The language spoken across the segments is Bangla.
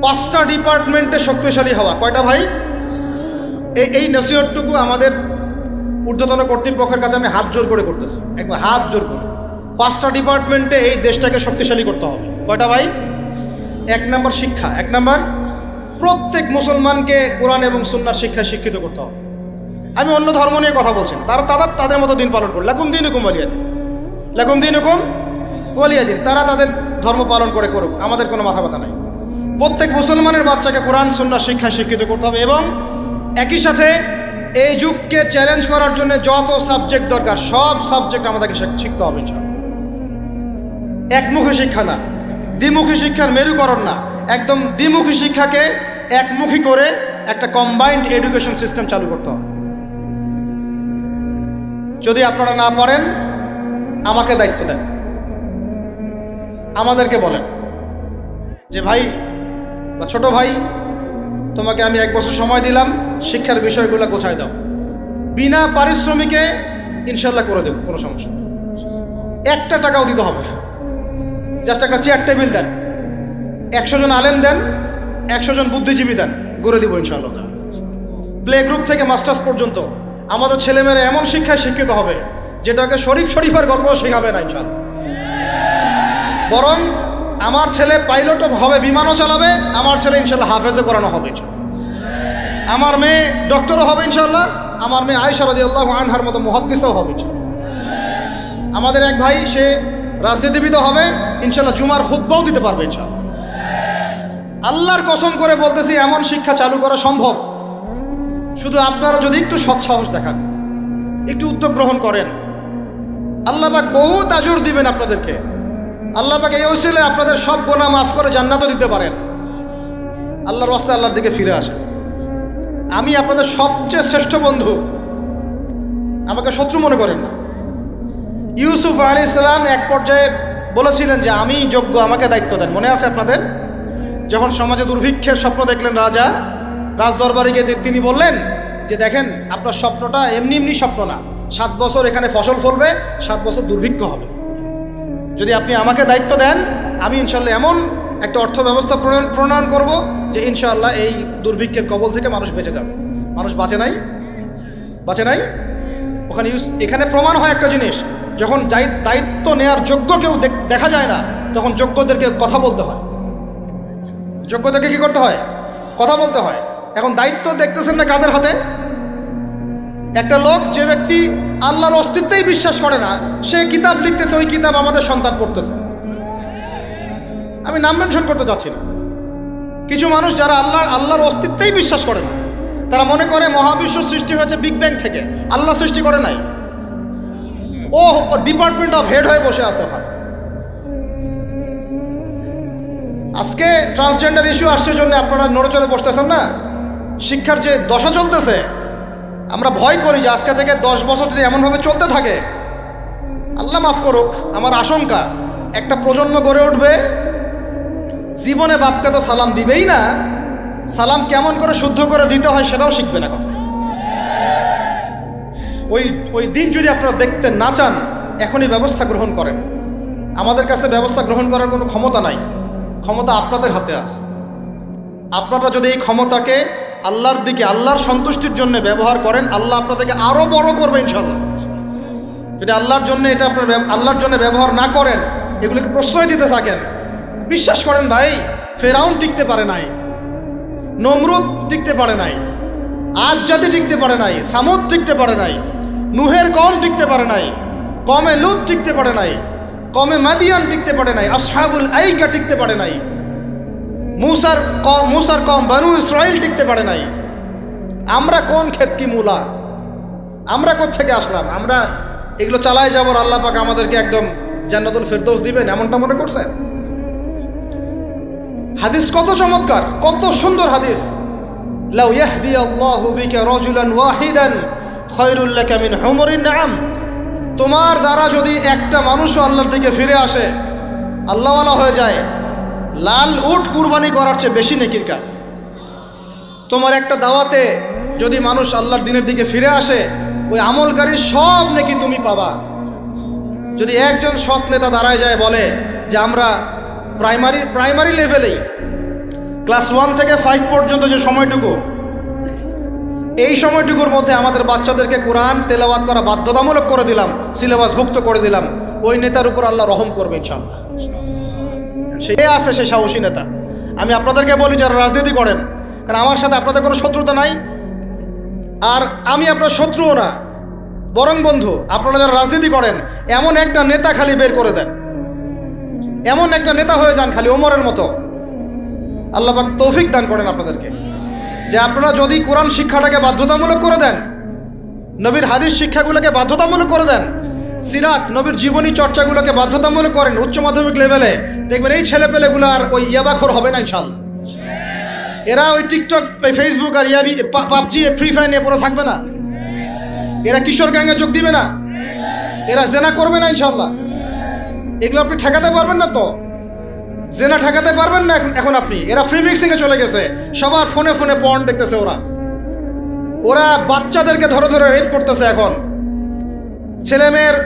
5টা ডিপার্টমেন্টে শক্তিশালী হওয়া। কয়টা ভাই? এই নসিহতটুকু আমাদের ঊর্ধ্বতন কর্তৃপক্ষের কাছে আমি হাত জোর করে করতেছি, একবার হাত জোর করে। 5টা ডিপার্টমেন্টে এই দেশটাকে শক্তিশালী করতে হবে। কয়টা ভাই? 1 নম্বর শিক্ষা। 1 নম্বর, প্রত্যেক মুসলমানকে কোরআন এবং সুন্নাহর শিক্ষায় শিক্ষিত করতে হবে। আমি অন্য ধর্ম নিয়ে কথা বলছি না, তাদের মতো দিন পালন করে, লাকুম দীনুকুম ওয়ালিয়া দিন, লাকুম দীনুকুম ওয়ালিয়া দিন। তারা তাদের ধর্ম পালন করে করুক, আমাদের কোনো মাথা ব্যথা নাই। প্রত্যেক মুসলমানের বাচ্চাকে কোরআন সুন্নাহর শিক্ষায় শিক্ষিত করতে হবে এবং একই সাথে এই যুগকে চ্যালেঞ্জ করার জন্য যত সাবজেক্ট দরকার সব সাবজেক্ট আমাদেরকে শিখতে হবে ইনশাআল্লাহ। একমুখী শিক্ষা না, দ্বিমুখী শিক্ষার মেরুকরণ না, একদম দ্বিমুখী শিক্ষাকে একমুখী করে একটা কম্বাইন্ড এডুকেশন সিস্টেম চালু করতে হবে। যদি আপনারা না পারেন আমাকে দায়িত্ব দেন, আমাদেরকে বলেন যে ভাই বা ছোট ভাই, তোমাকে আমি 1 বছর সময় দিলাম, শিক্ষার বিষয়গুলো গোছায় দাও। বিনা পারিশ্রমিকে ইনশাল্লাহ করে দেব, কোনো সমস্যা। 1টা টাকাও দিতে হবে না, জাস্ট একটা চেয়ার টেবিল দেন, 100 জন আলেম দেন, 100 জন বুদ্ধিজীবী দেন, গড়ে দিব ইনশাআল্লাহ। প্লে গ্রুপ থেকে মাস্টার্স পর্যন্ত আমাদের ছেলেমেয়েরা এমন শিক্ষায় শিক্ষিত হবে যেটাকে শরীফের গল্প শেখাবে না ইনশাআল্লাহ। বরং আমার ছেলে পাইলটও হবে, বিমানও চালাবে, আমার ছেলে ইনশাআল্লাহ হাফেজে করানো হবে ইনশাআল্লাহ। আমার মেয়ে ডক্টরও হবে ইনশাআল্লাহ, আমার মেয়ে আয়েশা রাদিয়াল্লাহু আনহার মতো মুহাদ্দিসও হবে ইনশাআল্লাহ। আমাদের এক ভাই সে রাজনীতিবিদ হবে ইনশাআল্লাহ, জুমার খুতবাও দিতে পারবে ইনশাআল্লাহ। আল্লাহর কসম করে বলতেছি, এমন শিক্ষা চালু করা সম্ভব। শুধু আপনারা যদি একটু সৎসাহস দেখান, একটু উদ্যোগ গ্রহণ করেন, আল্লাহ পাক বহুত আজর দিবেন আপনাদেরকে। আল্লাহ পাক এই ওসিলায় আপনাদের সব গুনাহ মাফ করে জান্নাতও দিতে পারেন। আল্লাহর রাস্তায় আল্লাহর দিকে ফিরে আসেন। আমি আপনাদের সবচেয়ে শ্রেষ্ঠ বন্ধু, আমাকে শত্রু মনে করেন না। ইউসুফ আলাইহিস সালাম এক পর্যায়ে বলেছিলেন যে আমি যোগ্য, আমাকে দায়িত্ব দেন। মনে আছে আপনাদের? যখন সমাজে দুর্ভিক্ষের স্বপ্ন দেখলেন রাজা, রাজদরবারে গিয়ে তিনি বললেন যে দেখেন, আপনার স্বপ্নটা এমনি এমনি স্বপ্ন না, 7 বছর এখানে ফসল ফলবে, 7 বছর দুর্ভিক্ষ হবে। যদি আপনি আমাকে দায়িত্ব দেন, আমি ইনশাআল্লাহ এমন একটা অর্থ ব্যবস্থা প্রণয়ন করব যে ইনশাআল্লাহ এই দুর্ভিক্ষের কবল থেকে মানুষ বেঁচে যাবে। মানুষ বাঁচে নাই। এখানে প্রমাণ হয় একটা জিনিস, যখন দায়িত্ব নেয়ার যোগ্য কেউ দেখা যায় না, তখন যোগ্যদেরকে কথা বলতে হয়। যোগ্যদেরকে কি করতে হয়? কথা বলতে হয়। এখন দায়িত্ব দেখতেছেন না কাদের হাতে? একটা লোক, যে ব্যক্তি আল্লাহর অস্তিত্বেই বিশ্বাস করে না, সে কিতাব লিখতেছে, ওই কিতাব আমাদের সন্তান পড়তেছে। আমি নাম মেনশন করতে চাচ্ছি না। কিছু মানুষ যারা আল্লাহর অস্তিত্বেই বিশ্বাস করে না, তারা মনে করে মহাবিশ্ব সৃষ্টি হয়েছে বিগ ব্যাং থেকে, আল্লাহ সৃষ্টি করে নাই। ও ডিপার্টমেন্ট অফ হেড হয়ে বসে আছে। ভাই, আজকে ট্রান্সজেন্ডার ইস্যু আসছে জন্য আপনারা নড়েচড়ে বসতেছেন না। শিক্ষার যে দশা চলতেছে, আমরা ভয় করি যে আজকে থেকে 10 বছর যদি এমনভাবে চলতে থাকে, আল্লাহ মাফ করুক, আমার আশঙ্কা একটা প্রজন্ম গড়ে উঠবে, জীবনে বাপকে তো সালাম দিবেই না, সালাম কেমন করে শুদ্ধ করে দিতে হয় সেটাও শিখবে না কখন। ওই দিন যদি আপনারা দেখতে না চান, এখনই ব্যবস্থা গ্রহণ করেন। আমাদের কাছে ব্যবস্থা গ্রহণ করার কোনো ক্ষমতা নাই, ক্ষমতা আপনাদের হাতে আছে। আপনারা যদি এই ক্ষমতাকে আল্লাহর দিকে, আল্লাহর সন্তুষ্টির জন্য ব্যবহার করেন, আল্লাহ আপনাদেরকে আরো বড় করবে ইনশাআল্লাহ। যদি আল্লাহর জন্য এটা আপনার আল্লাহর জন্য ব্যবহার না করেন, এগুলোকে প্রশ্রয় দিতে থাকেন, বিশ্বাস করেন ভাই, ফেরাউন টিকতে পারে নাই, নমরুদ টিকতে পারে নাই, আদ জাতি টিকতে পারে নাই, সামুদ টিকতে পারে নাই, নুহের কওম টিকতে পারে নাই, কমে লুত টিকতে পারে নাই, কমে মাদিয়ান টিকতে পারে নাই, আসহাবুল আইকা টিকতে পারে নাই, মুসার কওম বানু ইসরাইল টিকতে পারে নাই। আমরা কোন ক্ষেত কি মূলা? আমরা কোত্থেকে আসলাম? আমরা এগুলো চালায় যাবো, আল্লাহ পাক আমাদেরকে একদম জান্নাতুল ফেরদৌস দিবেন এমনটা মনে করছেন? হাদিস কত চমৎকার, কত সুন্দর হাদিস। লাউ ইয়াহদি আল্লাহু বিকা রাজুলান ওয়াহিদান খায়রুল লাকা মিন হুমুরিন নাআম। তোমার দ্বারা যদি একটা মানুষও আল্লাহর দিকে ফিরে আসে, আল্লাহওয়ালা হয়ে যায়, লাল উট কুরবানি করার চেয়ে বেশি নেকির কাজ। তোমার একটা দাওয়াতে যদি মানুষ আল্লাহর দিনের দিকে ফিরে আসে, ওই আমলকারীর সব নেকি তুমি পাবা। যদি একজন সৎ নেতা দাঁড়ায় যায়, বলে যে আমরা প্রাইমারি লেভেলেই ক্লাস 1 থেকে 5 পর্যন্ত যে সময়টুকু, এই সময়টুকুর মধ্যে আমাদের বাচ্চাদেরকে কোরআন তেলাওয়াত করা বাধ্যতামূলক করে দিলাম, সিলেবাসভুক্ত করে দিলাম, ওই নেতার উপর আল্লাহ রহম করবে ইনশাআল্লাহ। সে আছে, সে সাহসী নেতা। আমি আপনাদেরকে বলি যারা রাজনীতি করেন, কারণ আমার সাথে আপনাদের কোনো শত্রুতা নাই, আর আমি আপনার শত্রুও না, বরং বন্ধু। আপনারা যারা রাজনীতি করেন, এমন একটা নেতা খালি বের করে দেন, এমন একটা নেতা হয়ে যান খালি ওমরের মতো। আল্লাহ পাক তৌফিক দান করেন আপনাদেরকে, যে আপনারা যদি কোরআন শিক্ষাটাকে বাধ্যতামূলক করে দেন, নবীর হাদিস শিক্ষাগুলোকে বাধ্যতামূলক করে দেন, সিরাত নবীর জীবনী চর্চাগুলোকে বাধ্যতামূলক করেন উচ্চ মাধ্যমিক লেভেলে, দেখবেন এই ছেলেপেলেগুলো আর ওই ইয়াবাখোর হবে না ইনশাআল্লাহ। এরা ওই টিকটক, ফেসবুক আর ইয়াবি, পাবজি, ফ্রি ফায়ার নিয়ে পড়ে থাকবে না। এরা কিশোর গ্যাংয়ে যোগ দিবে না, এরা জেনা করবে না ইনশাআল্লাহ। এগুলো আপনি ঠেকাতে পারবেন না, তো জেনা ঠেকাতে পারবেন না এখন আপনি। এরা ফ্রি মিক্সিংয়ে চলে গেছে, সবার ফোনে ফোনে পর্ন দেখতেছে। ওরা বাচ্চাদেরকে ধরে ধরে রেপ করতেছে। এখন ছেলে মেয়ের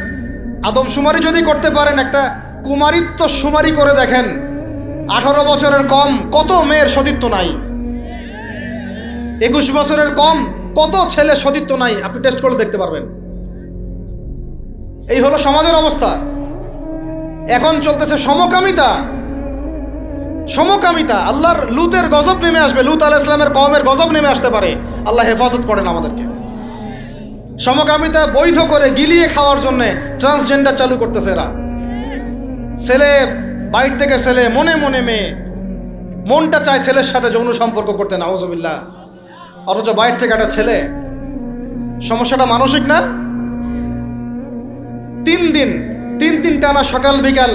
আদমশুমারি যদি করতে পারেন, একটা কুমারিত্ব শুমারি করে দেখেন, 18 বছরের কম কত মেয়ের সতীত্ব নাই, 21 বছরের কম কত ছেলে সতীত্ব নাই, আপনি টেস্ট করে দেখতে পারবেন। এই হলো সমাজের অবস্থা। এখন চলতেছে সমকামিতা। সমকামিতা, আল্লাহর লুতের গজব নেমে আসবে, লুত আলাইহিস সালামের কওমের গজব নেমে আসতে পারে। আল্লাহ হেফাজত করেন আমাদেরকে। সমকামিতা বৈধ করে গিলিয়ে খাওয়ার জন্য ট্রান্সজেন্ডার চালু করতেছে এরা। ছেলে বাইর থেকে ছেলে, মনে মনে মেয়ে, মনটা চায় ছেলের সাথে যৌন সম্পর্ক করতে, নাউজুবিল্লাহ, অথচ বাইর থেকে একটা ছেলে। সমস্যাটা মানসিক না? 3 দিন টানা সকাল বিকাল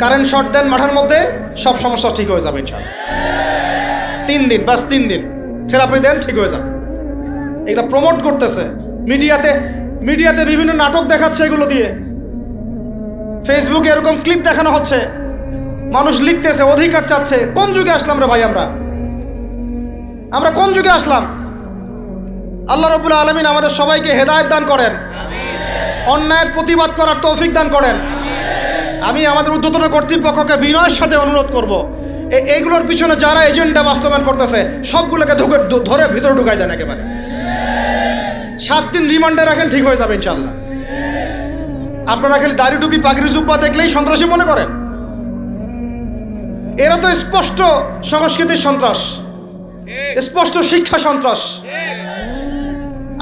কারেন্ট শর্ট দেন মাঠের মধ্যে, সব সমস্যা ঠিক হয়ে যাবে ইনশাআল্লাহ। 3 দিন, বাস 3 দিন থেরাপি দেন, ঠিক হয়ে যাবে। এগুলো প্রমোট করতেছে মিডিয়াতে বিভিন্ন নাটক দেখাচ্ছে, এগুলো দিয়ে ফেসবুকে এরকম ক্লিপ দেখানো হচ্ছে, মানুষ লিখতেছে, অধিকার চাচ্ছে। কোন যুগে আসলাম রে ভাই? আমরা কোন যুগে আসলাম? আল্লাহ রাব্বুল আলামিন আমাদের সবাইকে হেদায়েত দান করেন, অন্যায়ের প্রতিবাদ করার তৌফিক দান করেন। আমি আমাদের ঊর্ধ্বতন কর্তৃপক্ষকে বিনয়ের সাথে অনুরোধ করব, এইগুলোর পিছনে যারা এজেন্ডা বাস্তবায়ন করতেছে সবগুলোকে ধরে ভিতরে ঢুকাই দেন একেবারে। 7 দিন রিমান্ডে রাখেন, ঠিক হয়ে যাবে ইনশাআল্লাহ। আপনারা খালি দাড়ি টুপি পাগড়ি জুব্বা দেখলেই সন্ত্রাসী মনে করেন? এরা তো স্পষ্ট সংস্কৃতির সন্ত্রাস, স্পষ্ট শিক্ষা সন্ত্রাস।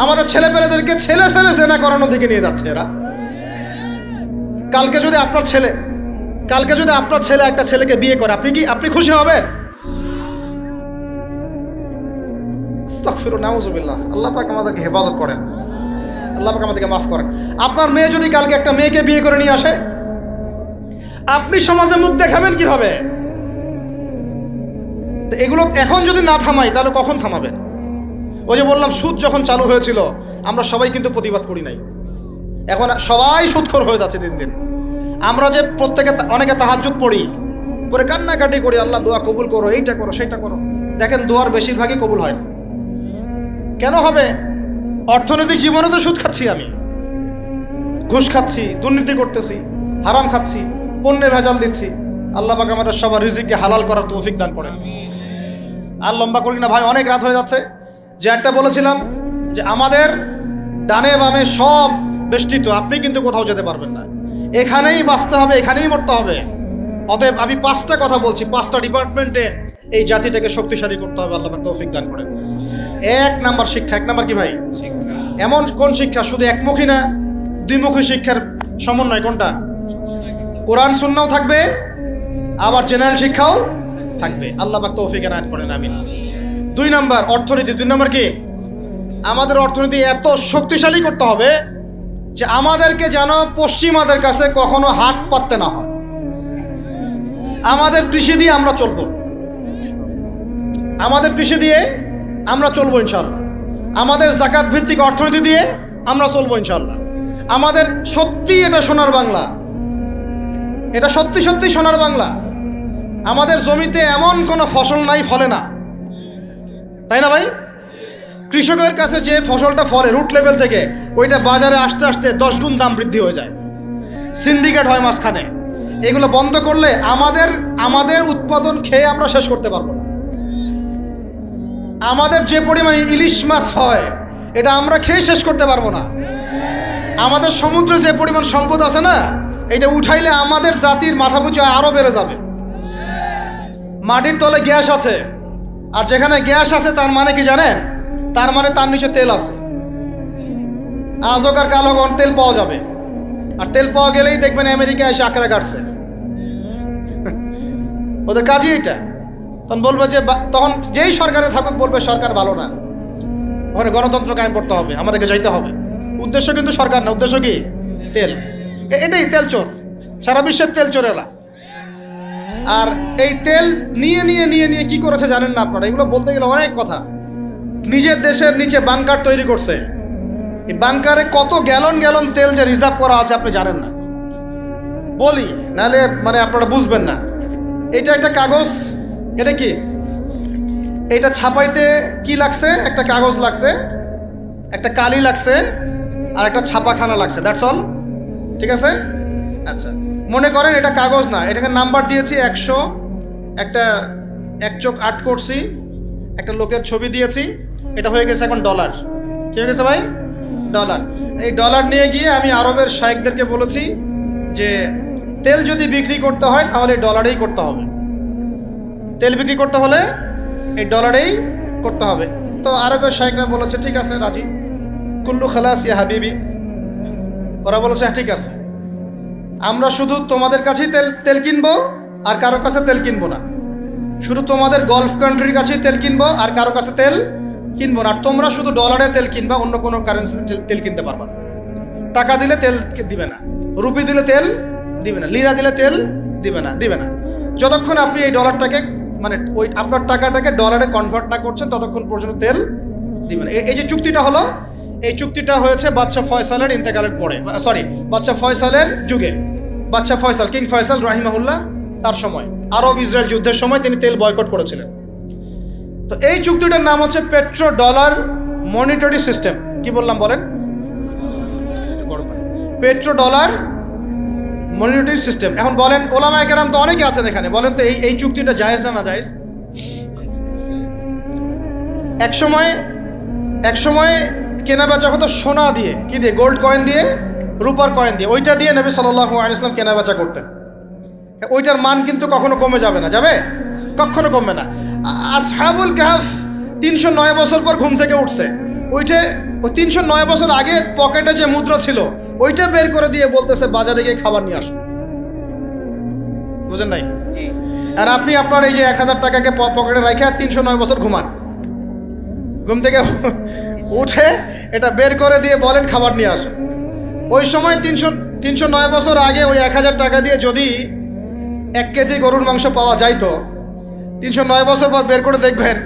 আমাদের ছেলেপেলেদেরকে ছেলে জেনা করানোর দিকে নিয়ে যাচ্ছে এরা। কালকে যদি আপনার ছেলে একটা ছেলেকে বিয়ে করে, আপনি খুশি হবেন? আস্তাগফিরুল্লাহ, নাউজুবিল্লাহ। আল্লাহ পাক আমাদেরকে হেফাজত করেন, আল্লাহ পাক আমাদেরকে মাফ করেন। আপনার মেয়ে যদি কালকে একটা মেয়েকে বিয়ে করে নিয়ে আসে, আপনি সমাজে মুখ দেখাবেন কিভাবে? এগুলো এখন যদি না থামাই, তাহলে কখন থামাবেন? ওই যে বললাম, সুদ যখন চালু হয়েছিল আমরা সবাই কিন্তু প্রতিবাদ করি নাই। এখন সবাই সুদখোর হয়ে যাচ্ছে দিন দিন। আমরা যে অনেকে তাহাজ্জুদ পড়ি, পরে কান্নাকাটি করি, আল্লাহ দোয়া কবুল করো, এইটা করো সেইটা করো। দেখেন দোয়ার বেশিরভাগই কবুল হয় না। কেন হবে? অর্থনৈতিক জীবনে তো সুদ খাচ্ছি, আমি ঘুষ খাচ্ছি, দুর্নীতি করতেছি, হারাম খাচ্ছি, পণ্যে ভেজাল দিচ্ছি। আল্লাহ পাক আমাদের সবার রিজিককে হালাল করার তৌফিক দান করেন। আর লম্বা করি না ভাই, অনেক রাত হয়ে যাচ্ছে। যে একটা বলেছিলাম যে আমাদের ডানে বামে সব বেষ্টিত, আপনি কিন্তু কোথাও যেতে পারবেন না, এখানেই বাঁচতে হবে, এখানেই মরতে হবে। অতএব আমি 5টা কথা বলছি, 5টা ডিপার্টমেন্টে এই জাতিটাকে শক্তিশালী করতে হবে। আল্লাহ পাক তৌফিক দান করেন। 1 নাম্বার শিক্ষা। 1 নাম্বার কি ভাই? এমন কোন শিক্ষা? শুধু একমুখী না, 2মুখী শিক্ষার সমন্বয়। কোনটা? কোরআন সুন্নাহও থাকবে, আবার জেনারেল শিক্ষাও থাকবে। আল্লাহ পাক তৌফিক এনায়েত করেন, আমিন। 2 নাম্বার অর্থনীতি। 2 নাম্বার কি? আমাদের অর্থনীতি এত শক্তিশালী করতে হবে যে আমাদেরকে যেন পশ্চিমাদের কাছে কখনো হাত পাততে না হয়। আমাদের কৃষি দিয়ে আমরা চলবো, ইনশাআল্লাহ। আমাদের যাকাত ভিত্তিক অর্থনীতি দিয়ে আমরা চলবো ইনশাআল্লাহ। আমাদের সত্যি এটা সোনার বাংলা, এটা সত্যি সোনার বাংলা। আমাদের জমিতে এমন কোনো ফসল নাই ফলে না, তাই না ভাই? কৃষকের কাছে যে ফসলটা ফলে রুট লেভেল থেকে, ওইটা বাজারে আসতে আসতে 10 গুণ দাম বৃদ্ধি হয়ে যায়, সিন্ডিকেট হয় মাঝখানে। এগুলো বন্ধ করলে আমাদের উৎপাদন খেয়ে আমরা শেষ করতে পারবো না। আমাদের যে পরিমাণে ইলিশ মাছ হয় এটা আমরা খেয়ে শেষ করতে পারবো না। আমাদের সমুদ্রে যে পরিমাণ সম্পদ আছে না, এটা উঠাইলে আমাদের জাতির মাথাপিছু আরো বেড়ে যাবে। মাটির তলে গ্যাস আছে, আর যেখানে গ্যাস আছে তার মানে কি জানেন? তার মানে তার নিচে তেল আছে। আজকার কালগণ তেল পাওয়া যাবে, আর তেল পাওয়া গেলেই দেখবেন আমেরিকা এসে আঁকড়া কাটছে। ওদের কাজই এটা। তখন বলবে যে, তখন যেই সরকারে থাকুক বলবে সরকার ভালো না, ওখানে গণতন্ত্র কায়েম করতে হবে, আমাদেরকে যাইতে হবে। উদ্দেশ্য কিন্তু সরকার না, উদ্দেশ্য কি? তেল। এটাই তেল চোর, সারা বিশ্বের তেল চোরেরা। আর এই তেল নিয়ে নিয়ে নিয়ে নিয়ে কি করেছে জানেন না আপনারা? এগুলো বলতে গেলে অনেক কথা। নিজের দেশের নিচে বাংকার তৈরি করছে। এই বাংকারে কত গ্যালন গ্যালন তেল যে রিজার্ভ করা আছে আপনি জানেন না। বলি নাহলে মানে আপনারা বুঝবেন না। এটা একটা কাগজ, এটা কি? এটা ছাপাইতে কি লাগছে? একটা কাগজ লাগছে, একটা কালি লাগছে, আর একটা ছাপাখানা লাগছে। That's all. ঠিক আছে? আচ্ছা, মনে করেন এটা কাগজ না, এটাকে নাম্বার দিয়েছি 100, একটা এক চোখ আর্ট করছি, একটা লোকের ছবি দিয়েছি, এটা হয়ে গেছে এখন ডলার। কি হয়ে গেছে ভাই? ডলার। এই ডলার নিয়ে গিয়ে আমি আরবের শায়েখদেরকে বলেছি যে তেল যদি বিক্রি করতে হয় তাহলে ডলারেই করতে হবে। তেল বিক্রি করতে হলে এই ডলারেই করতে হবে। তো আরবের শায়েখরা বলেছে ঠিক আছে, রাজি। কুল্লু খালাস ইয়া হাবিবি। ওরা বলেছে হ্যাঁ ঠিক আছে, আমরা শুধু তোমাদের কাছেই তেল কিনবো, আর কারো কাছে তেল কিনবো না। শুধু তোমাদের গলফ কান্ট্রির কাছেই তেল কিনবো, আর কারো কাছে তেল কিনবো না। আর তোমরা শুধু ডলারে তেল কিনবা, অন্য কোনো কারেন্সিতে তেল কিনতে পারবা না। টাকা দিলে তেল দিবে না, রুপি দিলে তেল দিবে না, লিরা দিলে তেল দিবে না। যতক্ষণ আপনি এই ডলারটাকে মানে ওই আপনার টাকাটাকে ডলারে কনভার্ট না করছেন ততক্ষণ পর্যন্ত তেল দিবে না। এই যে চুক্তিটা হলো, এই চুক্তিটা হয়েছে বাদশাহ ফয়সালের ইন্তেকালের পরে, সরি বাদশাহ ফয়সালের যুগে। বাদশাহ ফয়সাল, কিং ফয়সাল রাহিমাহুল্লাহ, তার সময় আরব ইসরায়েল যুদ্ধের সময় তিনি তেল বয়কট করেছিলেন। তো এই চুক্তিটার নাম হচ্ছে পেট্রো ডলার মনিটরি সিস্টেম। কি বললাম বলেন? Petro dollar monetary system. এখন বলেন, ওলামায়ে কেরাম তো অনেকে আছেন এখানে, বলেন তো এই চুক্তিটা জায়েজ না জায়েজ? এক সময় কেনা বেচা হতো সোনা দিয়ে, কি দিয়ে? গোল্ড কয়েন দিয়ে, রূপার কয়েন দিয়ে। ওইটা দিয়ে নবী সাল্লাল্লাহু আলাইহি ওয়াসাল্লাম কেনা বেচা করতেন। ওইটার মান কিন্তু কখনো কমে যাবে না, যাবে? কখনো কমবে না। আসহাবুল কাহফ 309 বছর পর ঘুম থেকে উঠছে, ওই 309 বছর আগে পকেটে যে মুদ্রা ছিল ওইটা বের করে দিয়ে বলতেছে বাজারে গিয়ে খাবার নিয়ে আসো। বুঝেন নাই? আর আপনি আপনার এই যে 1000 টাকাকে পকেটে রাখে 309 বছর ঘুমান, ঘুম থেকে উঠে এটা বের করে দিয়ে বলেন খাবার নিয়ে আসো। ওই সময় 309 বছর আগে ওই 1000 টাকা দিয়ে যদি 1 কেজি গরুর মাংস পাওয়া যাইতো, 309 বছর পর বের করে দেখবেন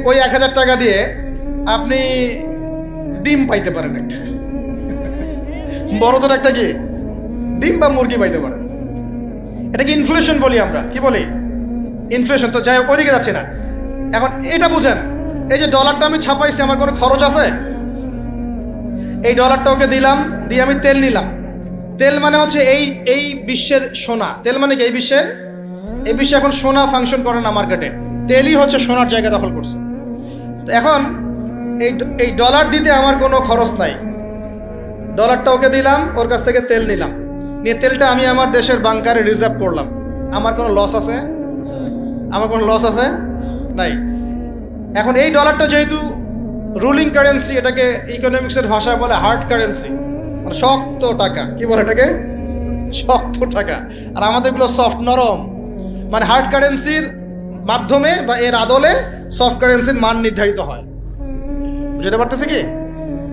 ওই 1000 টাকা দিয়ে আপনি ডিম পাইতে পারেন, একটা বড়দের একটা কি ডিম বা মুরগি পাইতে পারেন। এটাকে ইনফ্লেশন বলি আমরা। কি বলি? ইনফ্লেশন। তো যাই হোক, ওইদিকে যাচ্ছি না। এখন এটা বুঝেন, এই যে ডলারটা আমি ছাপাইছি, আমার কোনো খরচ আছে? এই ডলারটা ওকে দিলাম, দিয়ে আমি তেল নিলাম। তেল মানে হচ্ছে এই বিশ্বের সোনা। তেল মানে কি? এই বিশ্বে এখন সোনা ফাংশন করে না মার্কেটে, তেলই হচ্ছে সোনার জায়গা দখল করছে। তো এখন এই ডলার দিতে আমার কোনো খরচ নাই। ডলারটা ওকে দিলাম, ওর কাছ থেকে তেল নিলাম, নিয়ে তেলটা আমি আমার দেশের বাংকারে রিজার্ভ করলাম। আমার কোনো লস আছে? আমার কোনো লস আছে? নাই। এখন এই ডলারটা যেহেতু রুলিং কারেন্সি, এটাকে ইকোনমিক্সের ভাষায় বলে হার্ড কারেন্সি, মানে শক্ত টাকা। কি বলে এটাকে? শক্ত টাকা। আর আমাদেরগুলো সফট, নরম। মানে হার্ড কারেন্সির মাধ্যমে বা এর আদলে সফট কারেন্সির মান নির্ধারিত হয়। বুঝতে পারতেছে কি?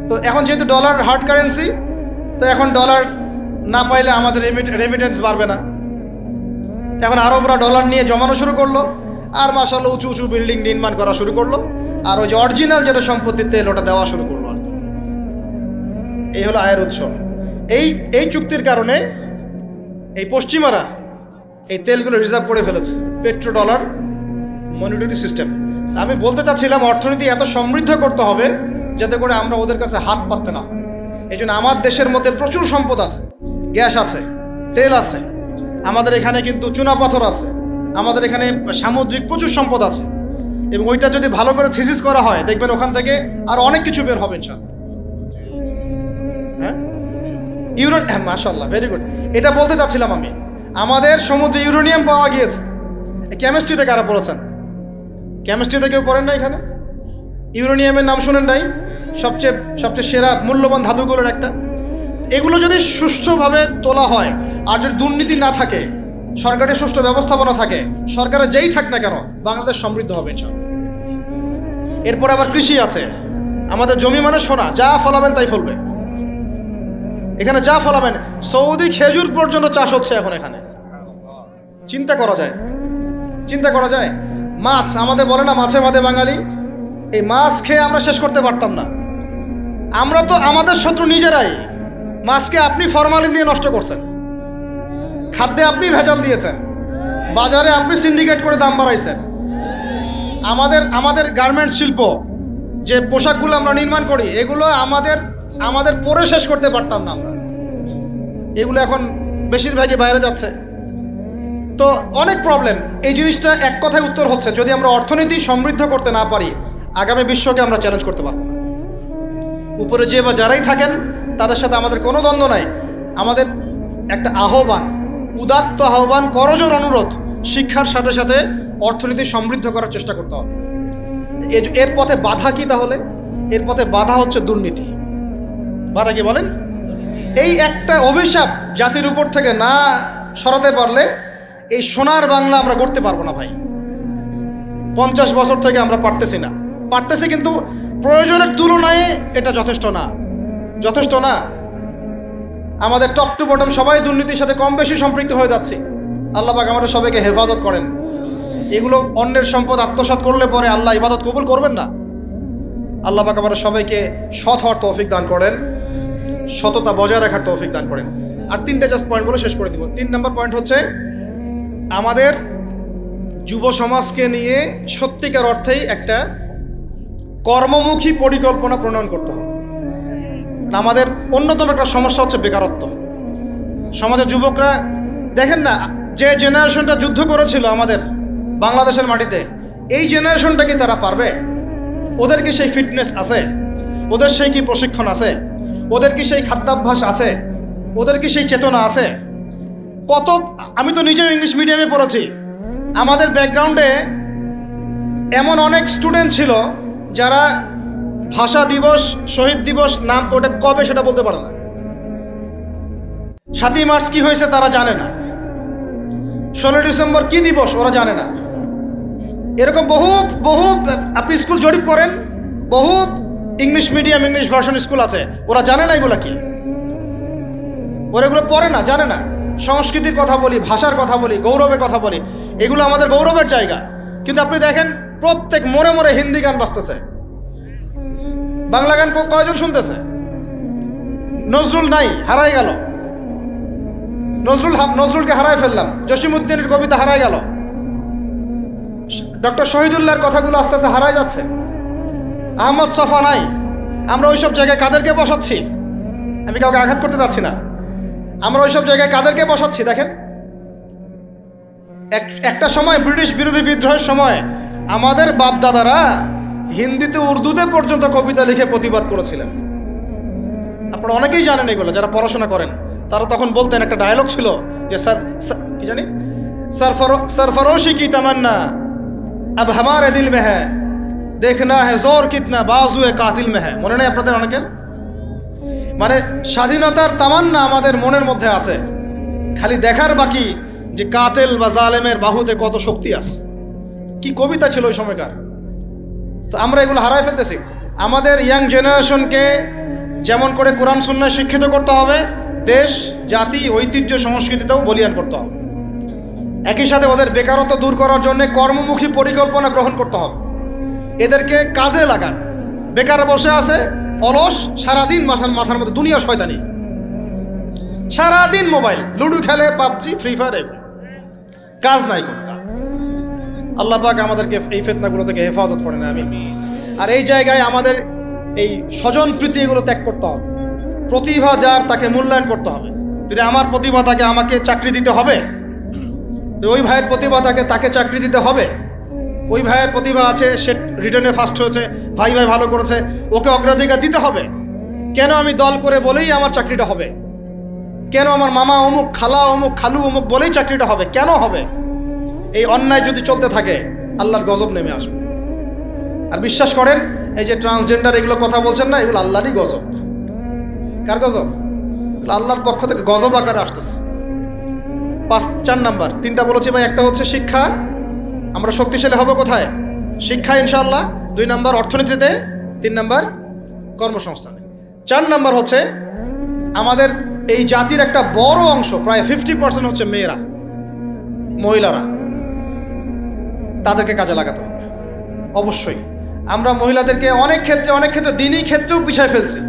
তো এখন যেহেতু ডলার হার্ড কারেন্সি, তো এখন ডলার না পাইলে আমাদের রেমিটেন্স বাড়বে না। এখন আরবরা ডলার নিয়ে জমানো শুরু করলো, আর মাশাআল্লাহ উঁচু উঁচু বিল্ডিং নির্মাণ করা শুরু করলো, আর ওই যে অরিজিনাল যেটা সম্পত্তির তেল ওটা দেওয়া শুরু করলো। এই হলো আয়ের উৎস। এই চুক্তির কারণে এই পশ্চিমারা এই তেলগুলো রিজার্ভ করে ফেলেছে। Petro dollar monetary system. আমি বলতে চাচ্ছিলাম অর্থনীতি এত সমৃদ্ধ করতে হবে যাতে করে আমরা ওদের কাছে হাত পাততে না। এই জন্য আমার দেশের মধ্যে প্রচুর সম্পদ আছে, গ্যাস আছে, তেল আছে, আমাদের এখানে কিন্তু চুনাপাথর আছে, আমাদের এখানে সামুদ্রিক প্রচুর সম্পদ আছে। এবং ওইটা যদি ভালো করে থিসিস করা হয় দেখবেন ওখান থেকে আর অনেক কিছু বের হবে ইনশাআল্লাহ। হ্যাঁ, মাশাআল্লাহ, ভেরি গুড। এটা বলতে চাচ্ছিলাম আমি, আমাদের সমুদ্রে ইউরেনিয়াম পাওয়া গিয়েছে। কেমিস্ট্রিতে কারা পড়েছেন? কেমিস্ট্রিতে কেউ পড়েন না এখানে? ইউরেনিয়ামের নাম শুনেন নাই? সবচেয়ে সেরা মূল্যবান ধাতুগুলোর একটা। এগুলো যদি সুষ্ঠুভাবে তোলা হয় আর যদি দুর্নীতি না থাকে, সরকারের সুষ্ঠু ব্যবস্থাপনা থাকে, সরকারের যেই থাক না কেন, বাংলাদেশ সমৃদ্ধ হবে ইনশাআল্লাহ। এরপর আবার কৃষি আছে। আমাদের জমি মানে সোনা, যা ফলাবেন তাই ফলবে। এখানে যা ফলাবেন, সৌদি খেজুর পর্যন্ত চাষ হচ্ছে এখন এখানে। চিন্তা করা যায়। মাছ, আমাদের বলে না মাছে ভাতে বাঙালি, এই মাছ খেয়ে আমরা শেষ করতে পারতাম না। আমরা তো আমাদের শত্রু নিজেরাই। মাছকে আপনি ফরমালিন দিয়ে নষ্ট করছেন, খাদ্যে আপনি ভেজাল দিয়েছেন, বাজারে আপনি সিন্ডিকেট করে দাম বাড়াইছেন। আমাদের গার্মেন্টস শিল্প, যে পোশাকগুলো আমরা নির্মাণ করি, এগুলো আমাদের পরে শেষ করতে পারতাম না আমরা। এগুলো এখন বেশিরভাগই বাইরে যাচ্ছে। তো অনেক প্রবলেম। এই জিনিসটা এক কথায় উত্তর হচ্ছে, যদি আমরা অর্থনীতি সমৃদ্ধ করতে না পারি, আগামী বিশ্বকে আমরা চ্যালেঞ্জ করতে পারবো না। উপরে যে বা যারাই থাকেন তাদের সাথে আমাদের কোনো দ্বন্দ্ব নাই। আমাদের একটা আহ্বান, উদাত্ত আহ্বান, করজোর অনুরোধ, শিক্ষার সাথে সাথে অর্থনীতি সমৃদ্ধ করার চেষ্টা করতে হবে। এর পথে বাধা কি তাহলে? এর পথে বাধা হচ্ছে দুর্নীতি। বাধা কি বলেন? এই একটা অভিশাপ জাতির উপর থেকে না সরাতে পারলে এই সোনার বাংলা আমরা গড়তে পারবো না ভাই। 50 বছর থেকে আমরা পারতেছি, কিন্তু প্রয়োজনের তুলনায় এটা যথেষ্ট না। আমাদের টপ টু বটম সবাই দুর্নীতির সাথে কম বেশি সম্পৃক্ত হয়ে যাচ্ছে। আল্লাহ পাক আমাদের সবাইকে হেফাজত করেন। এগুলো অন্যের সম্পদ আত্মসাৎ করলে পরে আল্লাহ ইবাদত কবুল করবেন না। আল্লাহ পাক আমাদের সবাইকে সৎ হওয়ার তৌফিক দান করেন, সততা বজায় রাখার তৌফিক দান করেন। আর 3টে জাস্ট পয়েন্ট বলে শেষ করে দিব। 3 নম্বর পয়েন্ট হচ্ছে, আমাদের যুব সমাজকে নিয়ে সত্যিকার অর্থেই একটা কর্মমুখী পরিকল্পনা প্রণয়ন করতে হবে। আমাদের অন্যতম একটা সমস্যা হচ্ছে বেকারত্ব। সমাজের যুবকরা দেখেন না, যে জেনারেশনটা যুদ্ধ করেছিল আমাদের বাংলাদেশের মাটিতে, এই জেনারেশনটা কি তারা পারবে? ওদের কি সেই ফিটনেস আছে? ওদের সেই কি প্রশিক্ষণ আছে? ওদের কি সেই খাদ্যাভ্যাস আছে? ওদের কি সেই চেতনা আছে? আমি তো নিজেও ইংলিশ মিডিয়ামে পড়েছি। আমাদের ব্যাকগ্রাউন্ডে এমন অনেক স্টুডেন্ট ছিল যারা ভাষা দিবস, শহীদ দিবস নাম ওটা কবে সেটা বলতে পারে না। 7ই মার্চ কি হয়েছে তারা জানে না। 16 ডিসেম্বর কি দিবস ওরা জানে না। এরকম বহু আপনি স্কুল জরিপ করেন, বহু English medium, English version school আছে, ওরা জানে না এগুলো কি। ওরা এগুলো পড়ে না, জানে না। সংস্কৃতির কথা বলি, ভাষার কথা বলি, গৌরবের কথা বলি, এগুলো আমাদের গৌরবের জায়গা। কিন্তু আপনি দেখেন প্রত্যেক মোড়ে হিন্দি গান বাজতেছে, বাংলা গান কয়জন শুনতেছে? নজরুল নাই, হারাই গেল। নজরুলকে হারাই ফেললাম, জসিমউদ্দিনের কবিতা হারাই গেল, ডক্টর শহীদুল্লাহর কথাগুলো আস্তে আস্তে হারাই যাচ্ছে। আহমদ ছফা নাই। আমরা ওইসব জায়গায় কাদেরকে বসাচ্ছি? আমি কাউকে আঘাত করতে চাচ্ছি না। আমরা ওইসব জায়গায় কাদেরকে বসাচ্ছি দেখেন। একটা সময় ব্রিটিশ বিরোধী বিদ্রোহের সময় আমাদের বাপদাদারা হিন্দিতে, উর্দুতে পর্যন্ত কবিতা লিখে প্রতিবাদ করেছিলেন। আপনারা অনেকেই জানেন এগুলো, যারা পড়াশোনা করেন। তারা তখন বলতেন, একটা ডায়লগ ছিল যে কি জানি, सरफरोशी की तमन्ना अब हमारे दिल में है, देखना है जोर कितना बाजुए कातिल में है। মনে নেই আপনাদের অনেকের? মানে স্বাধীনতার তামান্না আমাদের মনের মধ্যে আছে, খালি দেখার বাকি যে কাতিল বা জালেমের বাহুতে কত শক্তি আছে। কি কবিতা ছিল ওই সময়কার। তো আমরা এগুলো হারাই ফেলতেছি। আমাদের ইয়াং জেনারেশনকে যেমন করে কোরআন সুন্নাহ শিক্ষিত করতে হবে, দেশ, জাতি, ঐতিহ্য, সংস্কৃতিতেও বলিয়ান করতে হবে। একই সাথে ওদের বেকারত্ব দূর করার জন্য কর্মমুখী পরিকল্পনা গ্রহণ করতে হবে। এদেরকে কাজে লাগান। বেকার বসে আছে, অলস, সারাদিন মাথার মধ্যে দুনিয়া শয়তানি, সারাদিন মোবাইল, লুডো খেলে, পাবজি, ফ্রি ফায়ার, কাজ নাই কোন কাজ। আল্লাহ পাক আমাদেরকে এই ফিতনাগুলো থেকে হেফাজত করেন, আমিন। আর এই জায়গায় আমাদের এই স্বজন প্রীতি এগুলো ত্যাগ করতে হবে। প্রতিভা যার তাকে মূল্যায়ন করতে হবে। যদি আমার প্রতিভা থাকে আমাকে চাকরি দিতে হবে, ওই ভাইয়ের প্রতিভা থাকে তাকে চাকরি দিতে হবে। ওই ভাইয়ের প্রতিভা আছে, সে রিটার্নে ফার্স্ট হয়েছে, ভাই ভালো করেছে, ওকে অগ্রাধিকার দিতে হবে। কেন আমি দল করে বলেই আমার চাকরিটা হবে? কেন আমার মামা অমুক, খালা অমুক, খালু অমুক বলেই চাকরিটা হবে? কেন হবে? এই অন্যায় যদি চলতে থাকে আল্লাহর গজব নেমে আসবে। আর বিশ্বাস করেন, এই যে ট্রান্সজেন্ডার এগুলো কথা বলছেন না, এগুলো আল্লাহরই গজব। কার গজব? আল্লাহর পক্ষ থেকে গজব আকারে আসতেছে। 4 নাম্বার, 3টা বলেছি ভাই। একটা হচ্ছে শিক্ষা, আমরা শক্তিশালী হব কোথায়? শিক্ষা ইনশাআল্লাহ। 2 নাম্বার অর্থনীতিতে, 3 নাম্বার কর্মসংস্থানে। 4 নাম্বার হচ্ছে আমাদের এই জাতির একটা বড় অংশ, প্রায় 50% হচ্ছে মেয়েরা, মহিলারা। তাদেরকে কাজে লাগাতে হবে অবশ্যই। আমরা মহিলাদেরকে অনেক ক্ষেত্রে দিনই ক্ষেত্রেও পিছায় ফেলছি।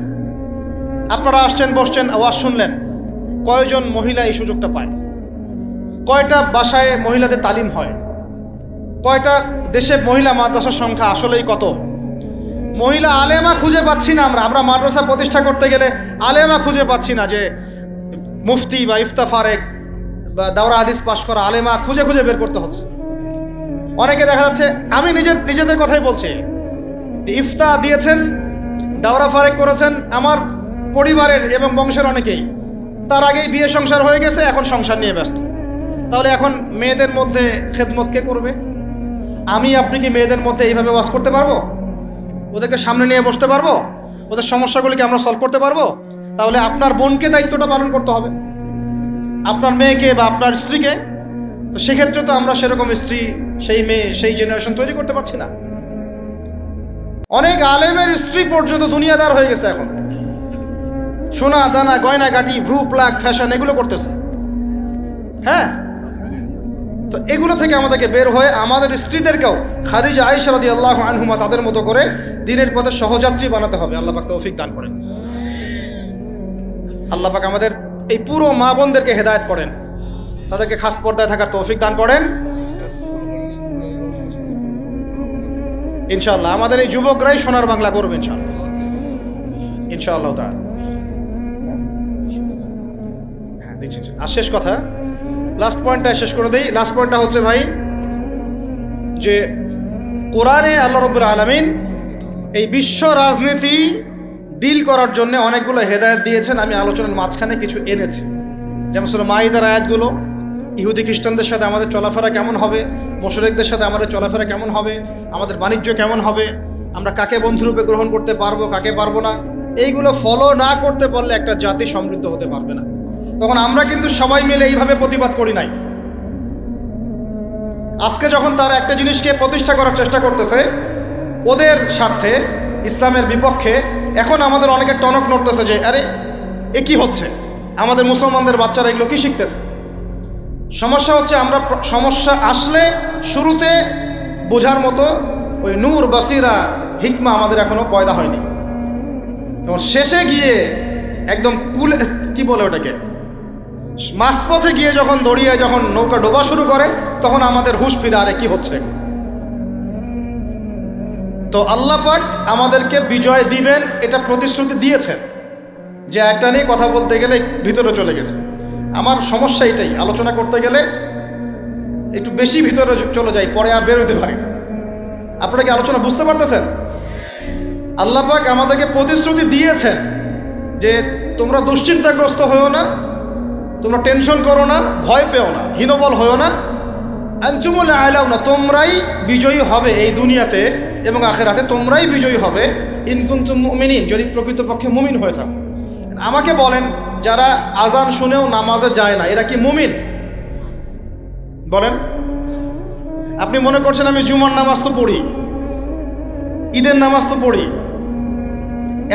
আপনারা আসছেন, বসছেন, আওয়াজ শুনলেন, কয়জন মহিলা এই সুযোগটা পায়? কয়টা বাসায় মহিলাদের তালিম হয়? কয়টা দেশে মহিলা মাদ্রাসার সংখ্যা আসলেই কত? মহিলা আলেমা খুঁজে পাচ্ছি না। আমরা মাদ্রাসা প্রতিষ্ঠা করতে গেলে আলেমা খুঁজে পাচ্ছি না, যে মুফতি বা ইফতা ফারেক বা দাওরা হাদিস পাশ করা আলেমা খুঁজে বের করতে হচ্ছে। অনেকে দেখা যাচ্ছে, আমি নিজেদের কথাই বলছি, ইফতা দিয়েছেন, দাওরা ফারেক করেছেন আমার পরিবারের এবং বংশের অনেকেই, তার আগেই বিয়ে সংসার হয়ে গেছে, এখন সংসার নিয়ে ব্যস্ত। তাহলে এখন মেয়েদের মধ্যে খেদমত কে করবে? আমি আপনি কি মেয়েদের মধ্যে এইভাবে ওয়াজ করতে পারবো? ওদেরকে সামনে নিয়ে বসতে পারবো? ওদের সমস্যাগুলিকে আমরা সলভ করতে পারবো? তাহলে আপনার বোনকে দায়িত্বটা পালন করতে হবে, আপনার মেয়েকে বা আপনার স্ত্রীকে। তো সেক্ষেত্রে তো আমরা সেরকম স্ত্রী, সেই মেয়ে, সেই জেনারেশন তৈরি করতে পারছি না। অনেক আলেমের স্ত্রী পর্যন্ত দুনিয়াদার হয়ে গেছে এখন, সোনা দানা, গয়না গাটি, ভ্রু প্লাক, ফ্যাশন এগুলো করতেছে। হ্যাঁ, তো এগুলো থেকে আমাদেরকে বের হয়ে আমাদের স্ত্রীদেরকেও খাদিজা আয়েশা রাদিয়াল্লাহু আনহুমা তাদের মতো করে দ্বীনের পথে সহযাত্রী বানাতে হবে। আল্লাহ পাক তৌফিক দান করেন। আল্লাহ পাক আমাদের এই পুরো মা বোনদেরকে হেদায়েত করেন, তাদেরকে খাস পর্দায় থাকার তৌফিক দান করেন ইনশাআল্লাহ। আমাদের এই যুবকরাই সোনার বাংলা করবে ইনশাআল্লাহ, ইনশাআল্লাহ তাআলা। হ্যাঁ, দিচ্ছি। আর শেষ কথা, লাস্ট পয়েন্টটা শেষ করে দেই। লাস্ট পয়েন্টটা হচ্ছে ভাই, যে কোরআনে আল্লাহ রাব্বুল আলামিন এই বিশ্ব রাজনীতি ডিল করার জন্য অনেকগুলো হেদায়েত দিয়েছেন। আমি আলোচনার মাঝখানে কিছু এনেছি, যেমন সূরা মাইদার আয়াতগুলো, ইহুদি খ্রিস্টানদের সাথে আমাদের চলাফেরা কেমন হবে, মুশরিকদের সাথে আমাদের চলাফেরা কেমন হবে, আমাদের বাণিজ্য কেমন হবে, আমরা কাকে বন্ধুরূপে গ্রহণ করতে পারবো, কাকে পারবো না, এইগুলো ফলো না করতে পারলে একটা জাতি সমৃদ্ধ হতে পারবে না। তখন আমরা কিন্তু সবাই মিলে এইভাবে প্রতিবাদ করি নাই। আজকে যখন তারা একটা জিনিসকে প্রতিষ্ঠা করার চেষ্টা করতেছে ওদের স্বার্থে, ইসলামের বিপক্ষে, এখন আমাদের অনেকে টনক নড়তেছে যে আরে এ কি হচ্ছে, আমাদের মুসলমানদের বাচ্চারা এগুলো কি শিখতেছে। সমস্যা হচ্ছে আমরা সমস্যা আসলে শুরুতে বোঝার মতো ওই নূর, বাসিরা, হিকমা আমাদের এখনো পয়দা হয়নি। তখন শেষে গিয়ে একদম কুলে, কি বলে ওটাকে, মাঝপথে গিয়ে যখন দড়িয়ে যখন নৌকা ডোবা শুরু করে, তখন আমাদের হুঁশ ফিরে আরে কি হচ্ছে। তো আল্লাহ পাক আমাদেরকে বিজয় দিবেন, এটা প্রতিশ্রুতি দিয়েছেন। যে একটা নিয়ে কথা বলতে গেলে ভিতরে চলে গেছে। আমার সমস্যা এটাই, আলোচনা করতে গেলে একটু বেশি ভিতরে চলে যাই, পরে আর বেরোতে পারি না। আপনারা কি আলোচনা বুঝতে পারতেছেন? আল্লাহ পাক আমাদেরকে প্রতিশ্রুতি দিয়েছেন যে তোমরা দুশ্চিন্তাগ্রস্ত হয়েও না, তোমরা টেনশন করো না, ভয় পেও না, হীনবল হয়েও না, আনতুমুল আ'লাউনা, তোমরাই বিজয়ী হবে এই দুনিয়াতে এবং আখিরাতে, তোমরাই বিজয়ী হবে ইন কুনতুম মুমিনিন, যদি প্রকৃতপক্ষে মুমিন হয়ে থাকো। আমাকে বলেন, যারা আজান শুনেও নামাজে যায় না, এরা কি মুমিন? বলেন। আপনি মনে করছেন আমি জুমার নামাজ তো পড়ি, ঈদের নামাজ তো পড়ি।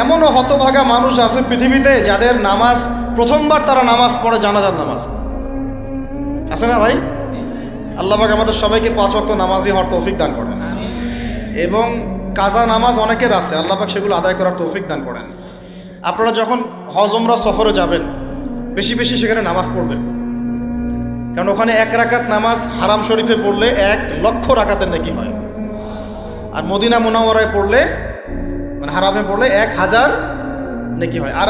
এমনও হতভাগা মানুষ আছে পৃথিবীতে যাদের নামাজ প্রথমবার তারা নামাজ পড়ে জানাজার নামাজ, আছে না ভাই? আল্লাহ পাক আমাদের সবাইকে 5 ওয়াক্ত নামাজি হওয়ার তৌফিক দান করেন, এবং কাজা নামাজ অনেকের আছে, আল্লাহ পাক সেগুলো আদায় করার তৌফিক দান করেন। আপনারা যখন হজ উমরা সফরে যাবেন, বেশি বেশি সেখানে নামাজ পড়বেন, কারণ ওখানে 1 রাকাত নামাজ হারাম শরীফে পড়লে 1 লক্ষ রাকাতের নেকি হয়, আর মদিনা মুনাওয়ারায় পড়লে, মানে হারামে পড়লে 1000 নেকি হয়। আর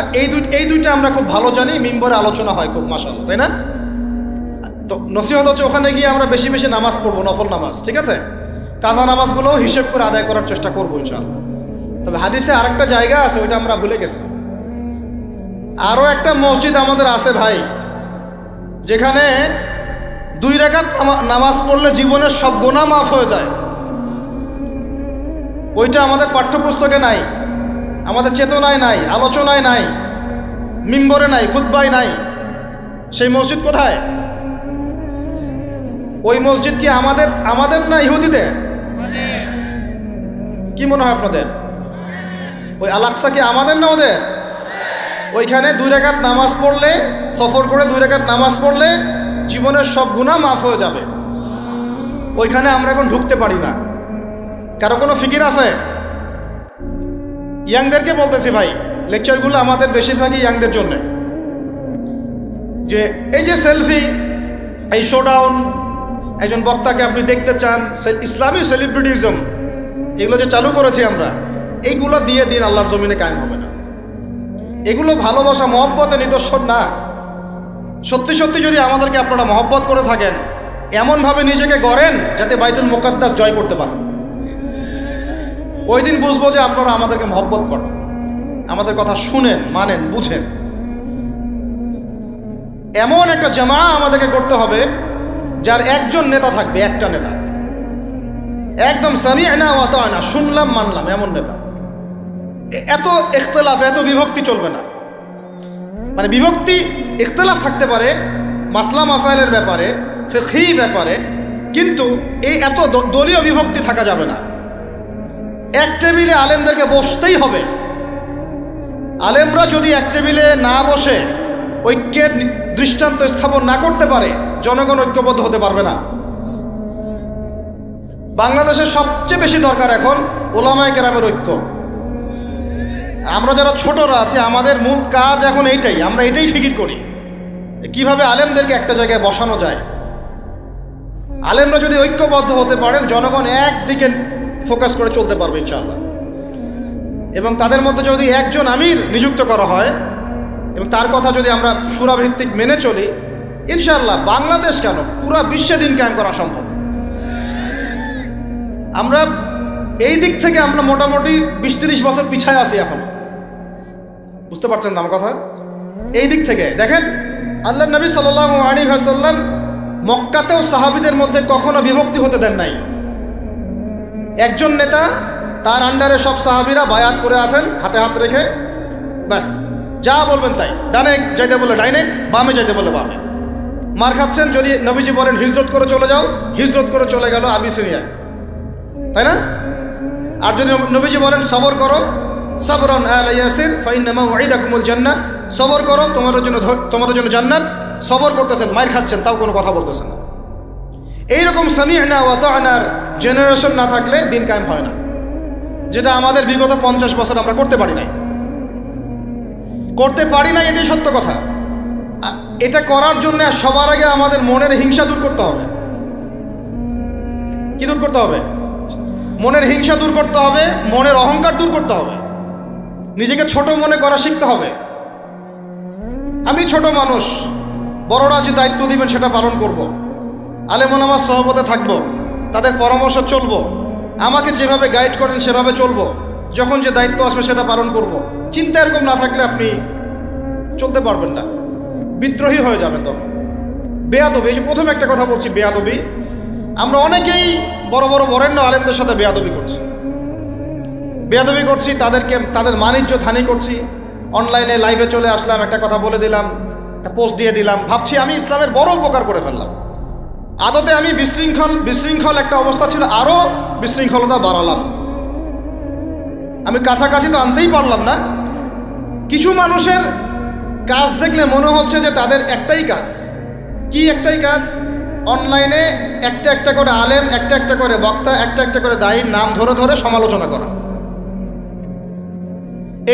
এই দুইটা আমরা খুব ভালো জানি, মিম্বরে আলোচনা হয় খুব, মাশাআল্লাহ, তাই না? তো নসিহত হচ্ছে ওখানে গিয়ে আমরা বেশি বেশি নামাজ পড়বো, নফল নামাজ, ঠিক আছে? কাজা নামাজগুলোও হিসেব করে আদায় করার চেষ্টা করবো ইনশাআল্লাহ। তবে হাদিসে আরেকটা জায়গা আছে, ওইটা আমরা ভুলে গেছি। আরও একটা মসজিদ আমাদের আছে ভাই, যেখানে 2 রাকাত নামাজ পড়লে জীবনের সব গুনাহ মাফ হয়ে যায়। ওইটা আমাদের পাঠ্যপুস্তকে নাই, আমাদের চেতনায় নাই, আলোচনায় নাই, মিম্বরে নাই, খুতবায় নাই। সেই মসজিদ কোথায়? ওই মসজিদ কি আমাদের না ইহুদিদের? কি মনে হয় আপনাদের? ওই আল আকসা কি আমাদের না ওদের? ওইখানে 2 রাকাত নামাজ পড়লে, সফর করে 2 রাকাত নামাজ পড়লে জীবনের সব গুনাহ মাফ হয়ে যাবে। ওইখানে আমরা এখন ঢুকতে পারি না। কারো কোনো ফিকির আছে? ইয়াংদেরকে বলতেছি ভাই, লেকচারগুলো আমাদের বেশিরভাগই ইয়াংদের জন্য। যে এই যে সেলফি, এই শোডাউন, একজন বক্তাকে আপনি দেখতে চান, ইসলামী সেলিব্রিটিজম, এগুলো যে চালু করেছি আমরা, এইগুলো দিয়ে দিন আল্লাহর জমিনে কায়েম হবে না। এগুলো ভালোবাসা মহব্বতের নিদর্শন না। সত্যি সত্যি যদি আমাদেরকে আপনারা মহব্বত করে থাকেন, এমনভাবে নিজেকে গড়েন যাতে বাইতুল মুকাদ্দাস জয় করতে পারেন। ওই দিন বুঝবো যে আপনারা আমাদেরকে মহব্বত করেন, আমাদের কথা শুনেন, মানেন, বুঝেন। এমন একটা জামা আমাদেরকে করতে হবে যার একজন নেতা থাকবে, একটা নেতা, একদম সামি'না ওয়া আতা'না, শুনলাম মানলাম, এমন নেতা। এত ইখতিলাফ, এত বিভক্তি চলবে না। মানে বিভক্তি, ইখতিলাফ থাকতে পারে মাসলা মাসাইলের ব্যাপারে, ফিকহি ব্যাপারে, কিন্তু এই এত দলীয় বিভক্তি থাকা যাবে না। এক টেবিলে আলেমদেরকে বসতেই হবে। আলেমরা যদি এক টেবিলে না বসে ঐক্যের দৃষ্টান্ত স্থাপন না করতে পারে, জনগণ ঐক্যবদ্ধ হতে পারবে না। বাংলাদেশের সবচেয়ে বেশি দরকার এখন ওলামায়ে কেরামের ঐক্য। আমরা যারা ছোটরা আছি, আমাদের মূল কাজ এখন এইটাই, আমরা এটাই ফিকির করি কিভাবে আলেমদেরকে একটা জায়গায় বসানো যায়। আলেমরা যদি ঐক্যবদ্ধ হতে পারেন, জনগণ একদিকে ফোকাস করে চলতে পারবে ইনশাআল্লাহ। এবং তাদের মধ্যে যদি একজন আমির নিযুক্ত করা হয় এবং তার কথা যদি আমরা সূরাভিত্তিক মেনে চলি, ইনশাআল্লাহ বাংলাদেশ কেন, পুরা বিশ্বে দিন কায়েম করা সম্ভব। আমরা এই দিক থেকে আমরা মোটামুটি 20-30 বছর পিছায় আছি এখন। বুঝতে পারছেন না আমার কথা? এই দিক থেকে দেখেন, আল্লাহ নবী সাল্লাল্লাহু আলাইহি ওয়াসাল্লাম মক্কাতেও সাহাবীদের মধ্যে কখনো বিভক্তি হতে দেন নাই। একজন নেতা, তার আন্ডারে সব সাহাবীরা বায়াত করে আছেন হাতে হাত রেখে, ব্যাস যা বলবেন তাই। ডানে যাইতে বলে ডাইনে, বামে যাইতে বলে বামে। মার খাচ্ছেন, যদি নবীজি বলেন হিজরত করে চলে যাও, হিজরত করে চলে গেল আবিসিনিয়ায়, তাই না? আর যদি নবীজি বলেন সবর করো, সাবরান আলা ইয়াসির ফাইন্নামা ওয়াইদাকুমুল জান্নাহ, সবর করো, তোমাদের জন্য জান্নাত, সবর করতেছেন, মার খাচ্ছেন, তাও কোনো কথা বলতেছেন না। এইরকম সামি'না ওয়া আতা'নার জেনারেশন না থাকলে দিন কায়েম হয় না, যেটা আমাদের বিগত 50 বছর আমরা করতে পারি নাই। এটাই সত্য কথা। এটা করার জন্য সবার আগে আমাদের মনের হিংসা দূর করতে হবে। কি দূর করতে হবে? মনের হিংসা দূর করতে হবে, মনের অহংকার দূর করতে হবে, নিজেকে ছোট মনে করা শিখতে হবে। আমি ছোট মানুষ, বড়রা যে দায়িত্ব দিবেন সেটা পালন করব। আলেম ওলামার সহবতে থাকবো, তাদের পরামর্শ চলবো, আমাকে যেভাবে গাইড করেন সেভাবে চলবো, যখন যে দায়িত্ব আসবে সেটা পালন করব। চিন্তা এরকম না থাকলে আপনি চলতে পারবেন না, বিদ্রোহী হয়ে যাবেন। তখন বেয়াদবি, এই যে প্রথম একটা কথা বলছি, বেয়াদবি। আমরা অনেকেই বড় বড় বরেণ্য আলেমদের সাথে বেয়াদবি করছি, তাদের মানিজ্য হানি করছি। অনলাইনে লাইভে চলে আসলাম, একটা কথা বলে দিলাম, একটা পোস্ট দিয়ে দিলাম, ভাবছি আমি ইসলামের বড় উপকার করে ফেললাম। আদতে আমি বিশৃঙ্খল একটা অবস্থা ছিল, আরও বিশৃঙ্খলতা বাড়ালাম। আমি কাছাকাছি তো আনতেই পারলাম না। কিছু মানুষের কাজ দেখলে মনে হচ্ছে যে তাদের একটাই কাজ। কি একটাই কাজ? অনলাইনে একটা একটা করে আলেম, একটা একটা করে বক্তা, একটা একটা করে দায়ীর নাম ধরে ধরে সমালোচনা করা।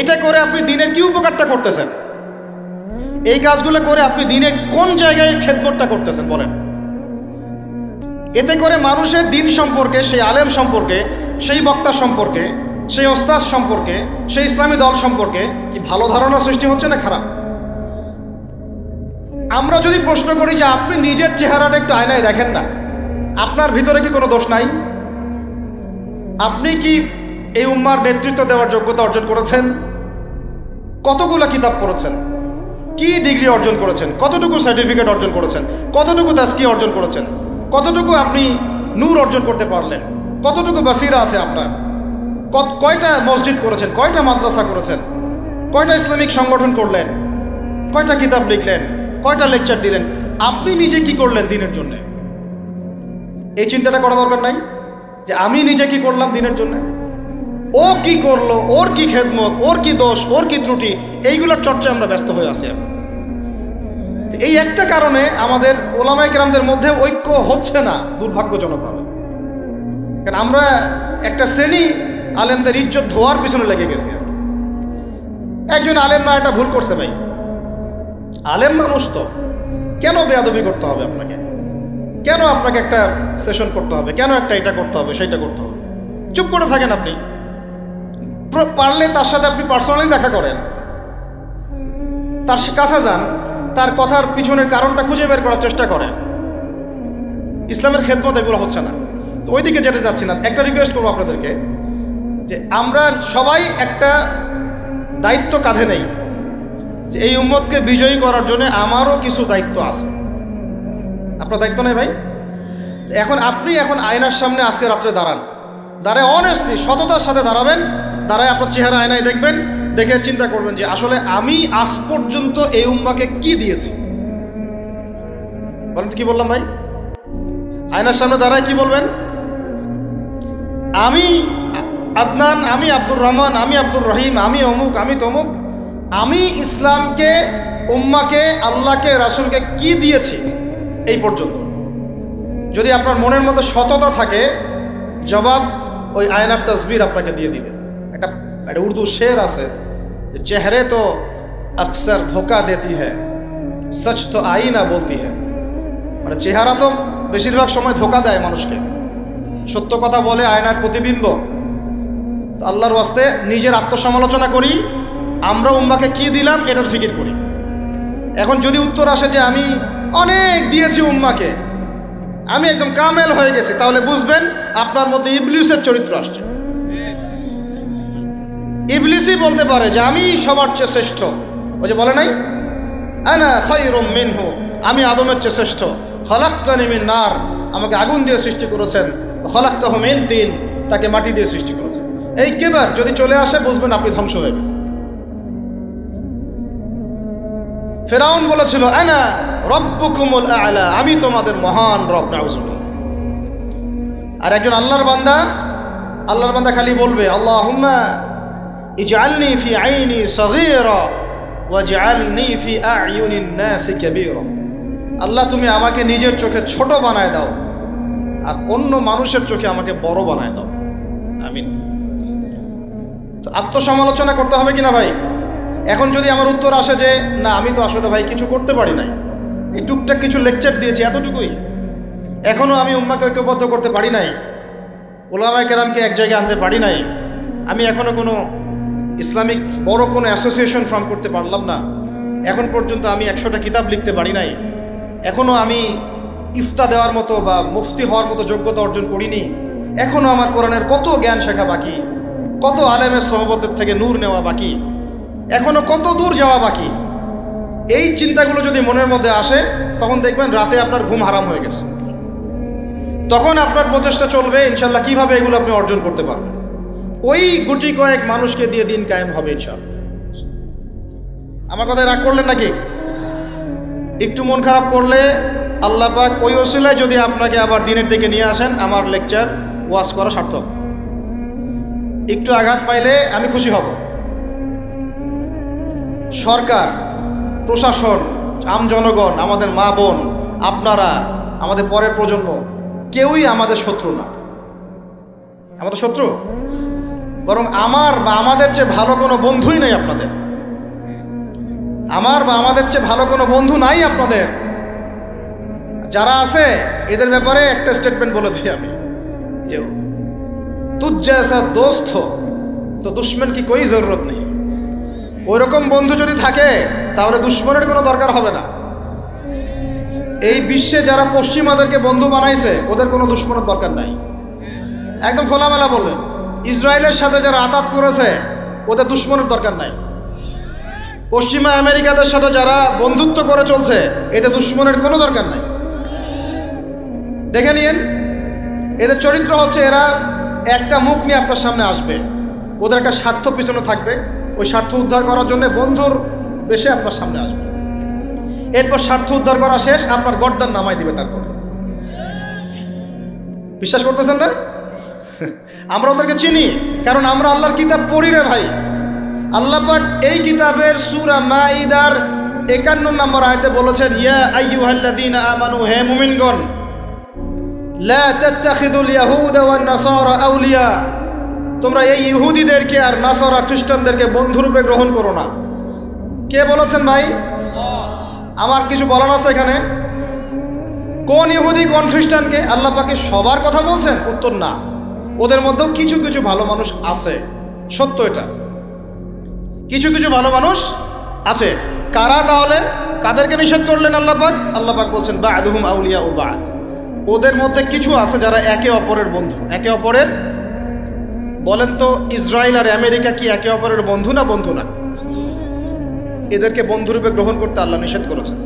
এটা করে আপনি দিনের কি উপকারটা করতেছেন? এই কাজগুলো করে আপনি দিনের কোন জায়গায় খেদমতটা করতেছেন বলেন? এতে করে মানুষের দিন সম্পর্কে, সেই আলেম সম্পর্কে, সেই বক্তা সম্পর্কে, সেই ওস্তাদ সম্পর্কে, সেই ইসলামী দল সম্পর্কে কি ভালো ধারণা সৃষ্টি হচ্ছে না খারাপ? আমরা যদি প্রশ্ন করি যে আপনি নিজের চেহারাটা একটু আয়নায় দেখেন না, আপনার ভিতরে কি কোনো দোষ নাই? আপনি কি এই উম্মার নেতৃত্ব দেওয়ার যোগ্যতা অর্জন করেছেন? কতগুলো কিতাব পড়েছেন? কি ডিগ্রি অর্জন করেছেন? কতটুকু সার্টিফিকেট অর্জন করেছেন? কতটুকু তাস্কিয়া অর্জন করেছেন? কতটুকু আপনি নূর অর্জন করতে পারলেন? কতটুকু বাসিরা আছে আপনার? কয়টা মসজিদ করেছেন? কয়টা মাদ্রাসা করেছেন? কয়টা ইসলামিক সংগঠন করলেন? কয়টা কিতাব লিখলেন? কয়টা লেকচার দিলেন? আপনি নিজে কি করলেন দিনের জন্য? এই চিন্তাটা করা দরকার নাই যে আমি নিজে কি করলাম দিনের জন্য? ও কি করলো, ওর কি খেদমত, ওর কি দোষ, ওর কি ত্রুটি, এইগুলোর চর্চায় আমরা ব্যস্ত হয়ে আছি। এই একটা কারণে আমাদের ওলামায়ে কেরামদের মধ্যে ঐক্য হচ্ছে না, দুর্ভাগ্যজনকভাবে। কারণ আমরা একটা শ্রেণী আলেমদের ইজ্জত ধোয়ার পিছনে লেগে গেছি। একজন আলেম না এটা ভুল করছে ভাই, আলেম মানুষ তো, কেন বেয়াদবি করতে হবে আপনাকে? কেন আপনাকে একটা সেশন করতে হবে? কেন একটা এটা করতে হবে, সেইটা করতে হবে? চুপ করে থাকেন আপনি। পারলে তার সাথে আপনি পার্সোনালি দেখা করেন, তার কাছে যান, তার কথার পিছনের কারণটা খুঁজে বের করার চেষ্টা করেন। ইসলামের খেদমত এগুলো হচ্ছে না, তো ওইদিকে যেতে যাচ্ছি না। একটা রিকোয়েস্ট করবো আপনাদেরকে যে আমরা সবাই একটা দায়িত্ব কাঁধে নেই, যে এই উম্মতকে বিজয়ী করার জন্য আমারও কিছু দায়িত্ব আছে। আপনার দায়িত্ব নেই ভাই? এখন আপনি আয়নার সামনে আজকে রাত্রে দাঁড়ায় অনেস্টলি সততার সাথে দাঁড়াবেন। দাঁড়ায় আপনার চেহারা আয়নায় দেখবেন, দেখে চিন্তা করবেন যে আসলে আমি আজ পর্যন্ত এই উম্মাকে কি দিয়েছি। বলেন কি বললাম ভাই? আয়নার সামনে দাঁড়ায় কি বলবেন? আমি আদনান, আমি আব্দুর রহমান, আমি আব্দুর রহিম, আমি অমুক, আমি তমুক, আমি ইসলামকে, উম্মাকে, আল্লাহকে, রাসূলকে কি দিয়েছি এই পর্যন্ত। যদি আপনার মনের মধ্যে সততা থাকে, জবাব ওই আয়নার তসবির আপনাকে দিয়ে দিবে। একটা উর্দু শের আছে যে চেহারে তো আকসর ধোকা দেতি হ্যায়, সচ তো আইনা বলতি হ্যায়। মানে চেহারা তো বেশিরভাগ সময় ধোকা দেয় মানুষকে, সত্য কথা বলে আয়নার প্রতিবিম্ব। তো আল্লাহর ওয়াস্তে নিজের আত্মসমালোচনা করি, আমরা উম্মাকে কি দিলাম এটার ফিকির করি। এখন যদি উত্তর আসে যে আমি অনেক দিয়েছি উম্মাকে, আমি একদম কামেল হয়ে গেছি, তাহলে বুঝবেন আপনার মধ্যে ইবলিসের চরিত্র আসছে। ইবলিসই বলতে পারে যে আমি সবার চেয়ে শ্রেষ্ঠ। ওই যে বলে নাই, আনা খায়রুম মিনহু, আমি আদমের চেয়ে শ্রেষ্ঠ। খলাকতানি মিন নার, আমাকে আগুন দিয়ে সৃষ্টি করেছেন। খলাকতাহু মিন তিন, তাকে মাটি দিয়ে সৃষ্টি করেছেন। এই কেবার যদি চলে আসে, বুঝবেন আপনি ধ্বংস হয়ে গেছেন। ফেরাউন বলেছিল আনা রব্বুকুমুল আ'লা, আমি তোমাদের মহান রব। নাউজুবিল্লাহ। আর একজন আল্লাহর বান্দা খালি বলবে আল্লাহুম্মা ইজআলনি ফি আইনি সগীরা ওয়াজআলনি ফি আ'য়ুনিন নাসি কাবীরা। আল্লাহ তুমি আমাকে নিজের চোখে ছোট বানায় দাও, আর অন্য মানুষের চোখে আমাকে বড় বানায় দাও। আমিন। তো আত্মসমালোচনা করতে হবে কিনা ভাই? এখন যদি আমার উত্তর আসে যে না, আমি তো আসলে ভাই কিছু করতে পারি নাই, এই টুকটাক কিছু লেকচার দিয়েছি, এতটুকুই, এখনও আমি উম্মাকে ঐক্যবদ্ধ করতে পারি নাই, ওলামায়ে কেরামকে এক জায়গায় আনতে পারি নাই, আমি এখনও কোনো ইসলামিক বড় কোনো অ্যাসোসিয়েশন ফর্ম করতে পারলাম না, এখন পর্যন্ত আমি 100টা কিতাব লিখতে পারি নাই, এখনও আমি ইফতা দেওয়ার মতো বা মুফতি হওয়ার মতো যোগ্যতা অর্জন করিনি, এখনও আমার কোরআনের কত জ্ঞান শেখা বাকি, কত আলেমের সহবতের থেকে নূর নেওয়া বাকি, এখনো কত দূর যাওয়া বাকি। এই চিন্তাগুলো যদি মনের মধ্যে আসে, তখন দেখবেন রাতে আপনার ঘুম হারাম হয়ে গেছে। তখন আপনার প্রচেষ্টা চলবে ইনশাল্লাহ কিভাবে এগুলো আপনি অর্জন করতে পারবেন। ওই গুটি কয়েক মানুষকে দিয়ে দিন কায়েম হবে ইনশাল্লাহ। আমার কথায় রাগ করলেন নাকি? একটু মন খারাপ করলে আল্লাহ পাক ওই ওসিলায় যদি আপনাকে আবার দিনের দিকে নিয়ে আসেন, আমার লেকচার ওয়াজ করা সার্থক। একটু আঘাত পাইলে আমি খুশি হব। সরকার, প্রশাসন, আমজনগণ, আমাদের মা বোন, আপনারা, আমাদের পরের প্রজন্ম, কেউই আমাদের শত্রু না। আমাদের শত্রু বরং আমার বা আমাদের চেয়ে ভালো কোনো বন্ধুই নেই আপনাদের। আমার বা আমাদের চেয়ে ভালো কোনো বন্ধু নাই আপনাদের। যারা আছে এদের ব্যাপারে একটা স্টেটমেন্ট বলে দিই আমি, যে তুঝ জैसा दोस्त हो तो दुश्मन की कोई जरूरत नहीं। ওইরকম বন্ধু যদি থাকে তাহলে দুশ্মনের কোনো দরকার হবে না। এই বিশ্বে যারা পশ্চিমাদেরকে বন্ধু বানাইছে ওদের কোনো দুশ্মনের দরকার নাই। একদম খোলামেলা বললেন, ইসরায়েলের সাথে যারা আতাত করেছে ওদের দুশ্মনের দরকার নাই। পশ্চিমা আমেরিকাদের সাথে যারা বন্ধুত্ব করে চলছে এতে দুশ্মনের কোনো দরকার নাই। দেখে নিন, এদের চরিত্র হচ্ছে এরা একটা মুখ নিয়ে আপনার সামনে আসবে, ওদের একটা স্বার্থ পিছনে থাকবে, ওই স্বার্থ উদ্ধার করার জন্য বন্ধুর বেশে আপনার সামনে আসবে। এরপর স্বার্থ উদ্ধার করা শেষ, আপনার গর্দান নামাই দিবে। তারপর বিশ্বাস করতেছেন না? আমরা ওদেরকে চিনি, কারণ আমরা আল্লাহর কিতাব পড়ি রে ভাই। আল্লাহ পাক এই কিতাবের সূরা মাঈদার 51 নম্বর আয়াতে বলেছেন, ইয়া আইয়ুহাল্লাযীনা আমানু, হে মুমিনগণ, লা তাত্তাখিযুল ইয়াহুদা ওয়ান নাসারা আউলিয়া, তোমরা এই ইহুদিদেরকে আর নাসারা খ্রিস্টানদেরকে বন্ধুরূপে গ্রহণ করো না। কে বলেছেন ভাই? আমার কিছু বলার আছে এখানে? কোন ইহুদি কোন খ্রিস্টানকে? আল্লাহ পাকে সবার কথা বলছেন? উত্তর না, ওদের মধ্যেও কিছু কিছু ভালো মানুষ আছে, সত্য এটা, কিছু কিছু ভালো মানুষ আছে। কারা তাহলে? কাদেরকে নিষেধ করলেন আল্লাহ পাক? আল্লাহ পাক বলছেন বা'দুহুম আউলিয়াউ বা'দ, ওদের মধ্যে কিছু আছে যারা একে অপরের বন্ধু। একে অপরের, বলেন তো ইসরায়েল আর আমেরিকা কি একে অপরের বন্ধু না বন্ধু না? এদেরকে বন্ধুরূপে গ্রহণ করতে আল্লাহ নিষেধ করেছেন।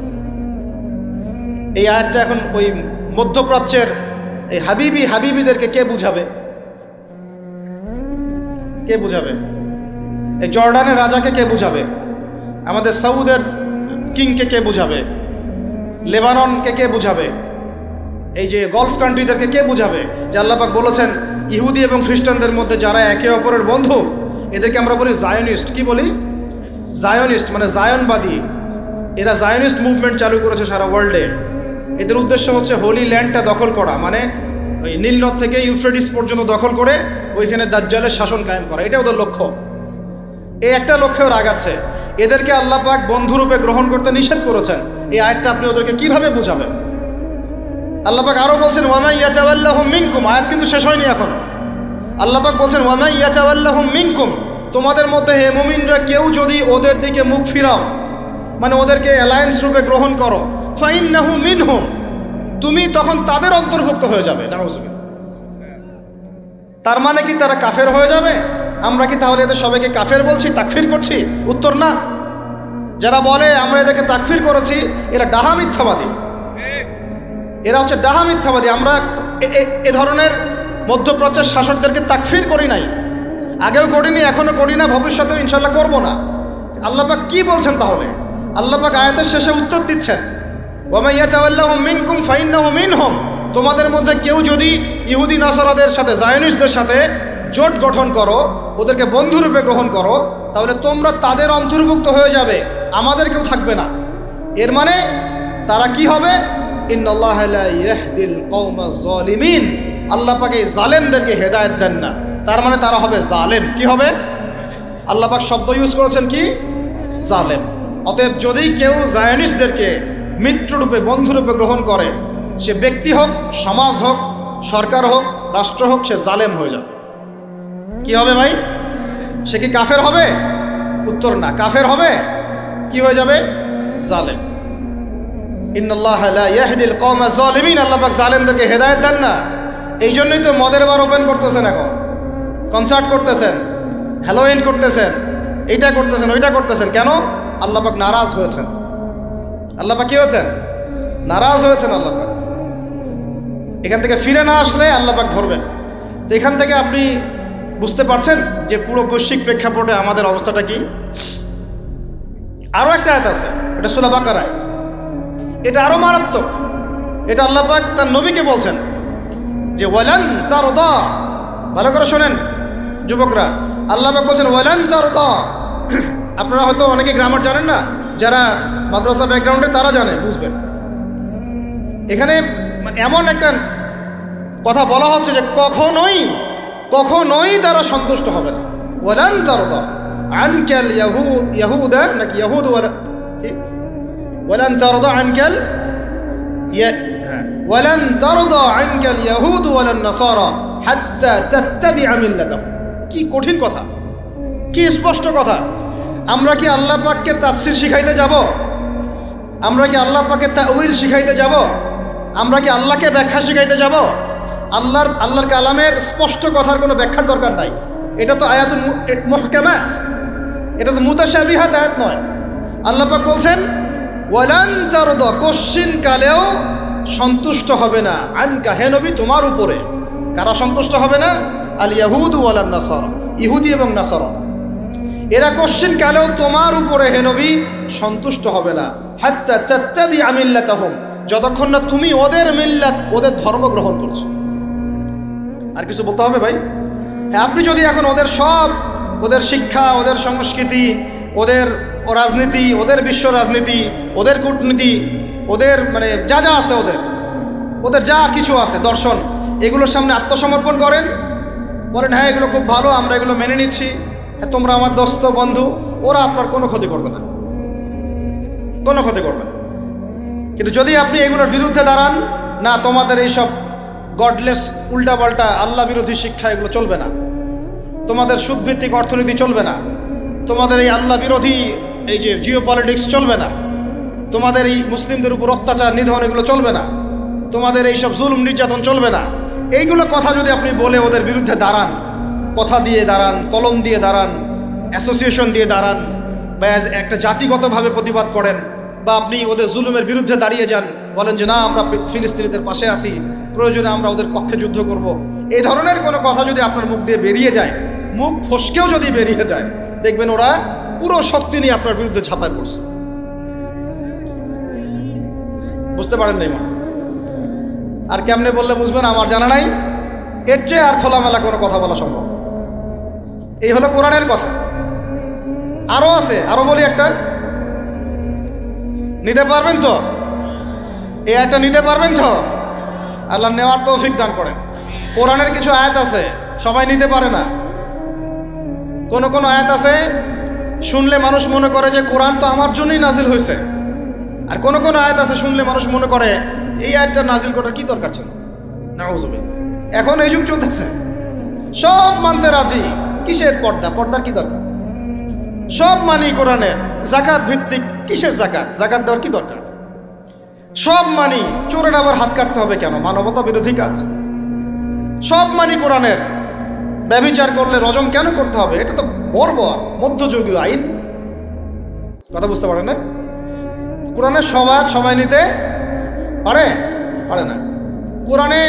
এই আয়াতটা এখন ওই মধ্যপ্রাচ্যের এই হাবিবিদেরকে কে বুঝাবে? কে বুঝাবে? এই জর্ডানের রাজাকে কে বুঝাবে? আমাদের সৌদের কিংকে কে বুঝাবে? লেবাননকে কে বুঝাবে? এই যে গলফ কান্ট্রিদেরকে কে বুঝাবে যে আল্লাহ পাক বলেছেন ইহুদি এবং খ্রিস্টানদের মধ্যে যারা একে অপরের বন্ধু, এদেরকে আমরা বলি জায়নিস্ট। কি বলি? জায়নিস্ট, মানে জায়নবাদী। এরা জায়নিস্ট মুভমেন্ট চালু করেছে সারা ওয়ার্ল্ডে। এদের উদ্দেশ্য হচ্ছে হোলি ল্যান্ডটা দখল করা, মানে ওই নীলনদ থেকে ইউফ্রেটিস পর্যন্ত দখল করে ওইখানে দাজ্জালের শাসন কায়েম করা, এটা ওদের লক্ষ্য। এই একটা লক্ষ্যের আগাচ্ছে। এদেরকে আল্লাহ পাক বন্ধুরূপে গ্রহণ করতে নিষেধ করেছেন। এই আয়াতটা আপনি ওদেরকে কিভাবে বুঝাবেন? আল্লাহ পাক আরো বলছেন ওয়ামা ইয়াতাওয়াল্লাহুম মিনকুম, আয়াত কিন্তু শেষ হয়নি এখনো। আল্লাহ পাক বলছেন ওয়ামা ইয়াতাওয়াল্লাহুম মিনকুম, তোমাদের মধ্যে হে মুমিনরা কেউ যদি ওদের দিকে মুখ ফিরাও, মানে ওদেরকে অ্যালায়েন্স রূপে গ্রহণ করো, ফাইন্নাহু মিনহুম, তুমি তখন তাদের অন্তর্ভুক্ত হয়ে যাবে। নাউযুবিল্লাহ। তার মানে কি তারা কাফের হয়ে যাবে? আমরা কি তাহলে এদের সবাইকে কাফের বলছি, তাকফির করছি? উত্তর না। যারা বলে আমরা এদেরকে তাকফির করেছি, এরা ডাহা মিথ্যাবাদী। এরা হচ্ছে ডাহা মিথ্যাবাদী। আমরা এ ধরনের মধ্যপ্রাচ্যের শাসকদেরকে তাকফির করি নাই, আগেও করিনি, এখনো করি না, ভবিষ্যতেও ইনশাল্লাহ করব না। আল্লাহ পাক কি বলছেন তাহলে? আল্লাহ পাক আয়াতের শেষে উত্তর দিচ্ছেন ওয়ামা ইয়াতাওয়াল্লাহুম মিনকুম ফাইন্নাহু মিনহুম, তোমাদের মধ্যে কেউ যদি ইহুদি নাসারাদের সাথে, জায়নিস্টদের সাথে জোট গঠন করো, ওদেরকে বন্ধুরূপে গ্রহণ করো, তাহলে তোমরা তাদের অন্তর্ভুক্ত হয়ে যাবে, আমাদের কেউ থাকবে না। এর মানে তারা কি হবে? ইন্নাল্লাহা লা ইয়াহদিল কওমাজ জালিমিন, আল্লাহ পাক এই জালেমদেরকে হেদায়েত দেন না। তার মানে তারা হবে জালেম। কি হবে? আল্লাহ পাক শব্দ ইউজ করেছেন কি? জালেম। অতএব যদি কেউ জায়নিস্টদেরকে মিত্ররূপে, বন্ধুরূপে গ্রহণ করে, সে ব্যক্তি হোক, সমাজ হোক, সরকার হোক, রাষ্ট্র হোক, সে জালেম হয়ে যাবে। কি হবে ভাই? সে কি কাফের হবে? উত্তর না। কাফের হবে, কি হয়ে যাবে? জালেম। ইন্নাল্লাহা লা ইয়াহদিল কওমাজ জালিমিন, আল্লাহ পাক জালেমদেরকে হেদায়েত দেন না। এই জন্যই তো মদের বার ওপেন করতেছেন, এখন কনসার্ট করতেছেন, হ্যালোইন করতেছেন, এইটা করতেছেন, ওইটা করতেছেন। কেন? আল্লাহ পাক নারাজ হয়েছেন। আল্লাহ পাক কি হয়েছেন? নারাজ হয়েছেন আল্লাহ পাক। এখান থেকে ফিরে না আসলে আল্লাহ পাক ধরবেন। তো এখান থেকে আপনি বুঝতে পারছেন যে পুরো বৈশ্বিক প্রেক্ষাপটে আমাদের অবস্থাটা কি। আরো একটা আয়াত আছে, এটা সূরা বাকারায়, এটা আরো মারাত্মক। এটা আল্লাহ পাক তার নবীকে বলছেন যে ওয়ালান তারদা, ভালো করে শোনেন যুবকরা, আল্লাহ পাক বলছেন ওয়ালান তারদা। আপনারা হয়তো অনেকে গ্রামার জানেন না, যারা মাদ্রাসা ব্যাকগ্রাউন্ডে তারা জানে, বুঝবেন। এখানে এমন একটা কথা বলা হচ্ছে যে কখনোই তারা সন্তুষ্ট হবে না। ওয়ালান তারদা আনকাল ইয়াহুদা, নাকি ইয়াহুদ, ওয়ালান তারদা আনকাল ওয়ালান তারদা আনকাল ইয়াহুদ ওয়ালান নাসারা হাত্তা তাত্তাবিআ মিল্লাতাহুম। কি কঠিন কথা, কি স্পষ্ট কথা। আমরা কি আল্লাহ পাককে তাফসীর শিখাইতে যাব? আমরা কি আল্লাহ পাককে তাউইল শিখাইতে যাব? আমরা কি আল্লাহকে ব্যাখ্যা শিখাইতে যাব? আল্লাহর কালামের স্পষ্ট কথার কোনো ব্যাখ্যার দরকার নাই। এটা তো আয়াতুল মুহকামাত, এটা তো মুতাশাবিহাত আয়াত নয়। আল্লাহ পাক বলছেন ওয়ালান তারদা, কশ্চিন কালেও সন্তুষ্ট হবে না, আনকা হে নবী তোমার উপরে। কারা সন্তুষ্ট হবে না? আল ইয়াহুদ ওয়ালান নাসারা, ইহুদি এবং নাসারা। এরা কশ্চিন কালেও তোমার উপরে হে নবী সন্তুষ্ট হবে না, হাত্তা তাত্তাবিআ মিল্লাতাহুম, যতক্ষণ না তুমি ওদের মিল্লাত, ওদের ধর্ম গ্রহণ করছো। আর কিছু বলতে হবে ভাই? হ্যাঁ, আপনি যদি এখন ওদের শিক্ষা, ওদের সংস্কৃতি, ওদের রাজনীতি, ওদের বিশ্ব রাজনীতি, ওদের কূটনীতি, ওদের মানে যা যা আছে, ওদের যা কিছু আছে দর্শন, এগুলোর সামনে আত্মসমর্পণ করেন, বলেন হ্যাঁ এগুলো খুব ভালো, আমরা এগুলো মেনে নিচ্ছি, হ্যাঁ তোমরা আমার দোস্ত বন্ধু, ওরা আপনার কোনো ক্ষতি করবে না, কোনো ক্ষতি করবে না। কিন্তু যদি আপনি এগুলোর বিরুদ্ধে দাঁড়ান, না তোমাদের এইসব গডলেস উল্টাপাল্টা আল্লাহ বিরোধী শিক্ষা এগুলো চলবে না, তোমাদের সুদভিত্তিক অর্থনীতি চলবে না, তোমাদের এই আল্লাহ বিরোধী এই যে জিও পলিটিক্স চলবে না, তোমাদের এই মুসলিমদের উপর অত্যাচার নিধন এগুলো চলবে না, তোমাদের এইসব জুলুম নির্যাতন চলবে না, এইগুলো কথা যদি আপনি বলে ওদের বিরুদ্ধে দাঁড়ান, কথা দিয়ে দাঁড়ান, কলম দিয়ে দাঁড়ান, অ্যাসোসিয়েশন দিয়ে দাঁড়ান, বা একটা জাতিগতভাবে প্রতিবাদ করেন, বা আপনি ওদের জুলুমের বিরুদ্ধে দাঁড়িয়ে যান, বলেন যে না আমরা ফিলিস্তিনিদের পাশে আছি, প্রয়োজনে আমরা ওদের পক্ষে যুদ্ধ করব, এই ধরনের কোনো কথা যদি আপনার মুখ দিয়ে বেরিয়ে যায়, মুখ ফসকেও যদি বেরিয়ে যায়, দেখবেন ওরা পুরো শক্তি নিয়ে আপনার বিরুদ্ধে ঝাঁপায় পড়ছে। বুঝতে পারেন নাই মা? আর কেমনে বললে বুঝবেন আমার জানা নাই। এর চেয়ে আর খোলামেলা কোনো কথা বলা সম্ভব। এই হলো কোরআনের কথা। আরো আছে, আরো বলি একটা, নিতে পারবেন তো? এই আয়াতটা নিতে পারবেন তো? আল্লাহ নেওয়ার তৌফিক দান করেন। কোরআনের কিছু আয়াত আছে সবাই নিতে পারে না। কোন কোন আয়াত আছে শুনলে মানুষ মনে করে যে কোরআন তো আমার জন্যই নাজিল হয়েছে, আর কোন কোন আয়াত আছে শুনলে মানুষ মনে করে এই আয়াতটা নাজিল করার কি দরকার ছিল। নাউযুবিল্লাহ। এখন এই যুগ চলতেছে, সব মানতে রাজি, কিসের পর্দা, পর্দার কি দরকার? সব মানি কোরআনের, যাকাত ভিত্তিক, কিসের যাকাত, যাকাত দেওয়ার কি দরকার? সব মানি, চোরের আবার হাত কাটতে হবে কেন? মানবতা বিরোধী কাজ। সব মানি কোরআনের, ব্যভিচার করলে রজম কেন করতে হবে? এটা তো বর্বর মধ্যযুগীয় আইন। কথা বুঝতে পারে না? কোরআনের সবাই নিতে পারে না। কোরআনে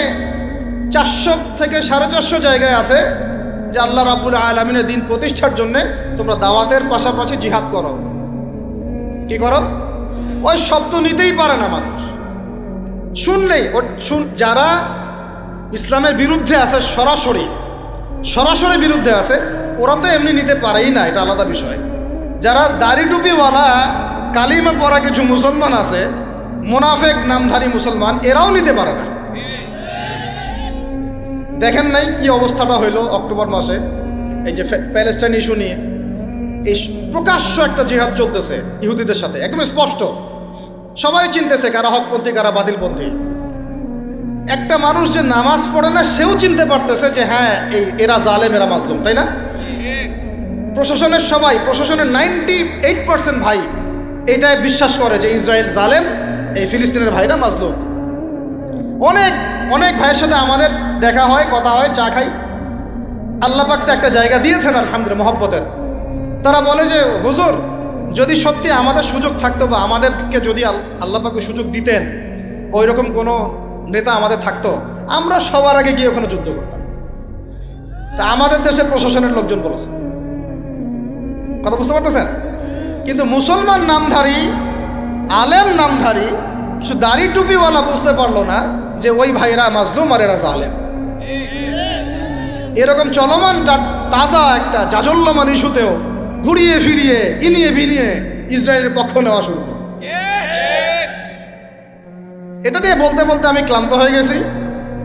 400 থেকে 450 জায়গায় আছে যে আল্লাহ রাব্বুল আলামিনের দিন প্রতিষ্ঠার জন্য তোমরা দাওয়াতের পাশাপাশি জিহাদ করো। কি করো? ওই শব্দ নিতেই পারে না মানুষ, শুনলেই যারা ইসলামের বিরুদ্ধে আছে, সরাসরি বিরুদ্ধে আছে, ওরা তো এমনি নিতে পারেই না, এটা আলাদা বিষয়। যারা দাড়ি টুপিওয়ালা কালিমা পড়া কিছু মুসলমান আছে, মুনাফেক নামধারী মুসলমান, এরাও নিতে পারে না। দেখেন নাই কি অবস্থাটা হইলো অক্টোবর মাসে, এই যে প্যালেস্টাইন ইস্যু নিয়ে এই প্রকাশ্য একটা জিহাদ চলতেছে ইহুদিদের সাথে, একদম স্পষ্ট, সবাই চিনতেছে কারা হকপন্থী কারা বাতিলপন্থী। একটা মানুষ যে নামাজ পড়ে না সেও চিনতে পারতেছে যে হ্যাঁ এরা জালেম, এরা মাজলুম, তাই না? প্রশাসনের 98% ভাই এটাই বিশ্বাস করে যে ইসরায়েল জালেম, এই ফিলিস্তিনের ভাইরা মাজলুম। অনেক ভাইয়ের সাথে আমাদের দেখা হয়, কথা হয়, চা খাই। আল্লাহ পাক তো একটা জায়গা দিয়েছেন আলহামদুলিল্লাহ মহব্বতের। তারা বলে যে হুজুর, যদি সত্যি আমাদের সুযোগ থাকতো, বা আমাদেরকে যদি আল্লাহ পাক সুযোগ দিতেন, ওই রকম কোনো নেতা আমাদের থাকতো, আমরা সবার আগে গিয়ে ওখানে যুদ্ধ করতাম। তা আমাদের দেশের প্রশাসনের লোকজন বলেছে। কথা বুঝতে পারতেছেন? কিন্তু মুসলমান নামধারী, আলেম নামধারী, কিছু দাড়ি টুপিওয়ালা বুঝতে পারলো না যে ওই ভাইরা মাজলুম আর এরা জালেম। এরকম চলমান তাজা একটা জাজল্যমান ইস্যুতেও ঘুরিয়ে ফিরিয়ে ইনিয়ে বিনিয়ে ইসরায়েলের পক্ষ নেওয়া শুরু করে। এটা নিয়ে বলতে বলতে আমি ক্লান্ত হয়ে গেছি,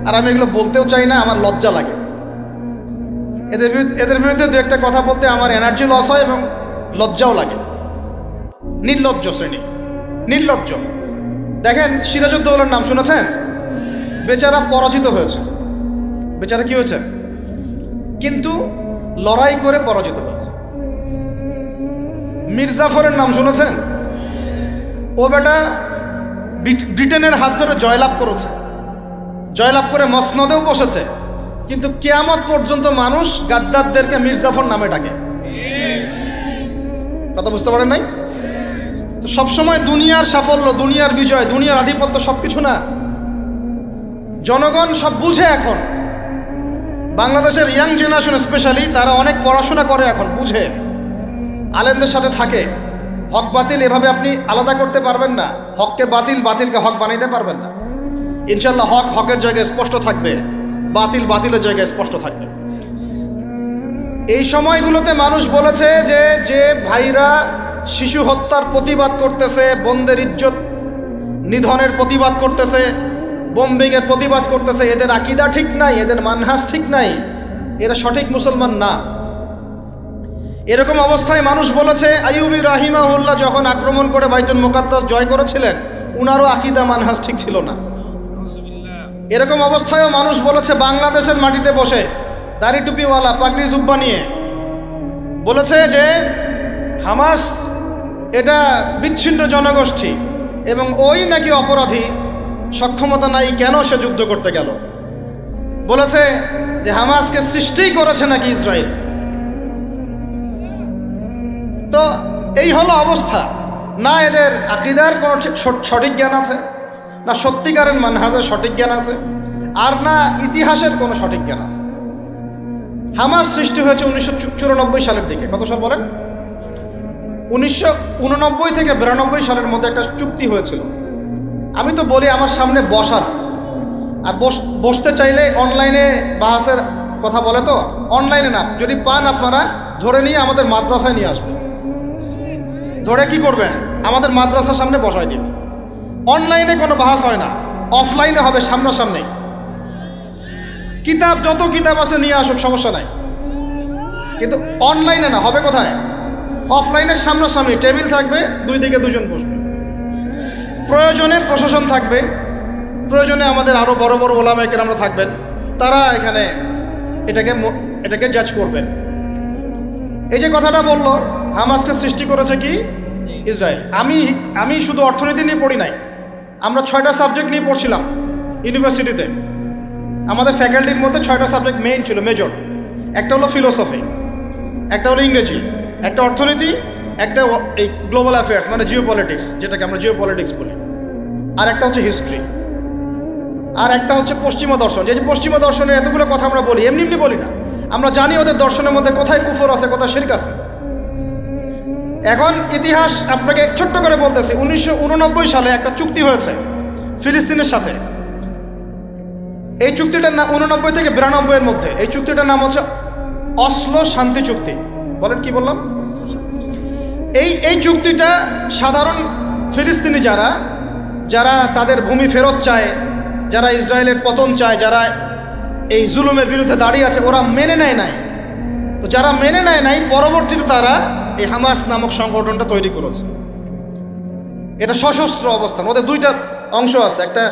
আর আমি এগুলো বলতেও চাই না, আমার লজ্জা লাগে। এদের বিরুদ্ধে দু একটা কথা বলতে আমার এনার্জি লস হয় এবং লজ্জাও লাগে। নির্লজ্জ শ্রেণী, নির্লজ্জ। দেখেন সিরাজউদ্দৌলার নাম শুনেছেন? বেচারা পরাজিত হয়েছে। বেচারা কি হয়েছে? কিন্তু লড়াই করে পরাজিত হয়েছে। মীর জাফরের নাম শুনেছেন? ও বেটা ব্রিটেনের হাত ধরে জয়লাভ করেছে, জয়লাভ করে মসনদেও বসেছে, কিন্তু কিয়ামত পর্যন্ত মানুষ গাদ্দারদেরকে মীর জাফর নামে ডাকে। কথা বুঝতে পারেন নাই? তো সবসময় দুনিয়ার সাফল্য, দুনিয়ার বিজয়, দুনিয়ার আধিপত্য সবকিছু না। জনগণ সব বুঝে এখন। বাংলাদেশের ইয়াং জেনারেশন স্পেশালি, তারা অনেক পড়াশোনা করে এখন, বুঝে, আলেমদের সাথে থাকে। হক বাতিল এভাবে আপনি আলাদা করতে পারবেন না। হককে বাতিল, বাতিলকে হক বানাইতে পারবেন না। ইনশাল্লাহ হক হকের জায়গায় স্পষ্ট থাকবে, বাতিল বাতিলের জায়গায় স্পষ্ট থাকবে। এই সময়গুলোতে মানুষ বলেছে যে যে ভাইরা শিশু হত্যার প্রতিবাদ করতেছে, বোনদের ইজ্জত নিধনের প্রতিবাদ করতেছে, বোম্বিংয়ের প্রতিবাদ করতেছে, এদের আকীদা ঠিক নাই, এদের মানহাজ ঠিক নাই, এরা সঠিক মুসলমান না। এরকম অবস্থায় মানুষ বলেছে আইয়ুবী রাহিমাহুল্লাহ যখন আক্রমণ করে বাইতুল মুকাদ্দাস জয় করেছিলেন, উনারও আকীদা মানহাজ ঠিক ছিল না। এরকম অবস্থায়ও মানুষ বলেছে বাংলাদেশের মাটিতে বসে দাড়ি টুপিওয়ালা পাগড়ি জুব্বা নিয়ে বলেছে যে হামাস এটা বিচ্ছিন্ন জনগোষ্ঠী এবং ওই নাকি অপরাধী, সক্ষমতা নাই, কেন সে যুদ্ধ করতে গেল। বলেছে যে হামাসকে সৃষ্টিই করেছে নাকি ইসরায়েল। তো এই হলো অবস্থা। না এদের আকীদার কোনো সঠিক জ্ঞান আছে, না সত্যিকারের মানহাজের সঠিক জ্ঞান আছে, আর না ইতিহাসের কোনো সঠিক জ্ঞান আছে। হামাস সৃষ্টি হয়েছে 1994 সালের দিকে। কত সাল বলেন? 1989 থেকে 92 সালের মধ্যে একটা চুক্তি হয়েছিল। আমি তো বলি আমার সামনে বসান, আর বসতে চাইলে অনলাইনে বাহাসের কথা বলে, তো অনলাইনে না, যদি পান আপনারা ধরে নিয়ে আমাদের মাদ্রাসায় নিয়ে আসবেন। ধরে কি করবেন? আমাদের মাদ্রাসার সামনে বসায় দিন। অনলাইনে কোনো বাহাস হয় না, অফলাইনে হবে, সামনাসামনি। কিতাব যত কিতাব আছে নিয়ে আসুক, সমস্যা নাই, কিন্তু অনলাইনে না। হবে কোথায়? অফলাইনের সামনাসামনি, টেবিল থাকবে, দুই দিকে দুজন বসবে। প্রয়োজনে প্রশাসন থাকবে, প্রয়োজনে আমাদের আরও বড় বড় ওলামায়ে কেরামরা থাকবেন, তারা এখানে এটাকে জাজ করবেন। এই যে কথাটা বললো, হামাসকে সৃষ্টি করেছে কি ইসরায়েল। আমি শুধু অর্থনীতি নিয়ে পড়ি নাই, আমরা 6টা সাবজেক্ট নিয়ে পড়ছিলাম ইউনিভার্সিটিতে। আমাদের ফ্যাকাল্টির মধ্যে 6টা সাবজেক্ট মেইন ছিল, মেজর। একটা হলো ফিলোসফি, একটা হলো ইংরেজি, একটা অর্থনীতি, একটা এই গ্লোবাল অ্যাফেয়ার্স মানে জিও পলিটিক্স, যেটাকে আমরা জিও পলিটিক্স বলি, আর একটা হচ্ছে হিস্ট্রি, আর একটা হচ্ছে পশ্চিমা দর্শন। যে পশ্চিমা দর্শনের এতগুলো কথা আমরা বলি, এমনি এমনি বলি না, আমরা জানি ওদের দর্শনের মধ্যে কোথায় কুফর আছে, কোথায় শিরক আছে। এখন ইতিহাস আপনাকে ছোট্ট করে বলতেছি, 1989 সালে একটা চুক্তি হয়েছে ফিলিস্তিনের সাথে। এই চুক্তিটার নাম 89 থেকে 92 এর মধ্যে, এই চুক্তিটার নাম হচ্ছে অসলো শান্তি চুক্তি। বলেন কি বললাম? এই চুক্তিটা সাধারণ ফিলিস্তিনি যারা তাদের ভূমি ফেরত চায়, যারা ইসরায়েলের পতন চায়, যারা এই জুলুমের বিরুদ্ধে দাঁড়িয়ে আছে, ওরা মেনে নেয় নাই। তো যারা মেনে নেয় নাই, পরবর্তীতে তারা এই হামাস নামক সংগঠনটা তৈরি করেছে। এটা সশস্ত্র অবস্থান। ওদের দুইটা অংশ আছে, একটা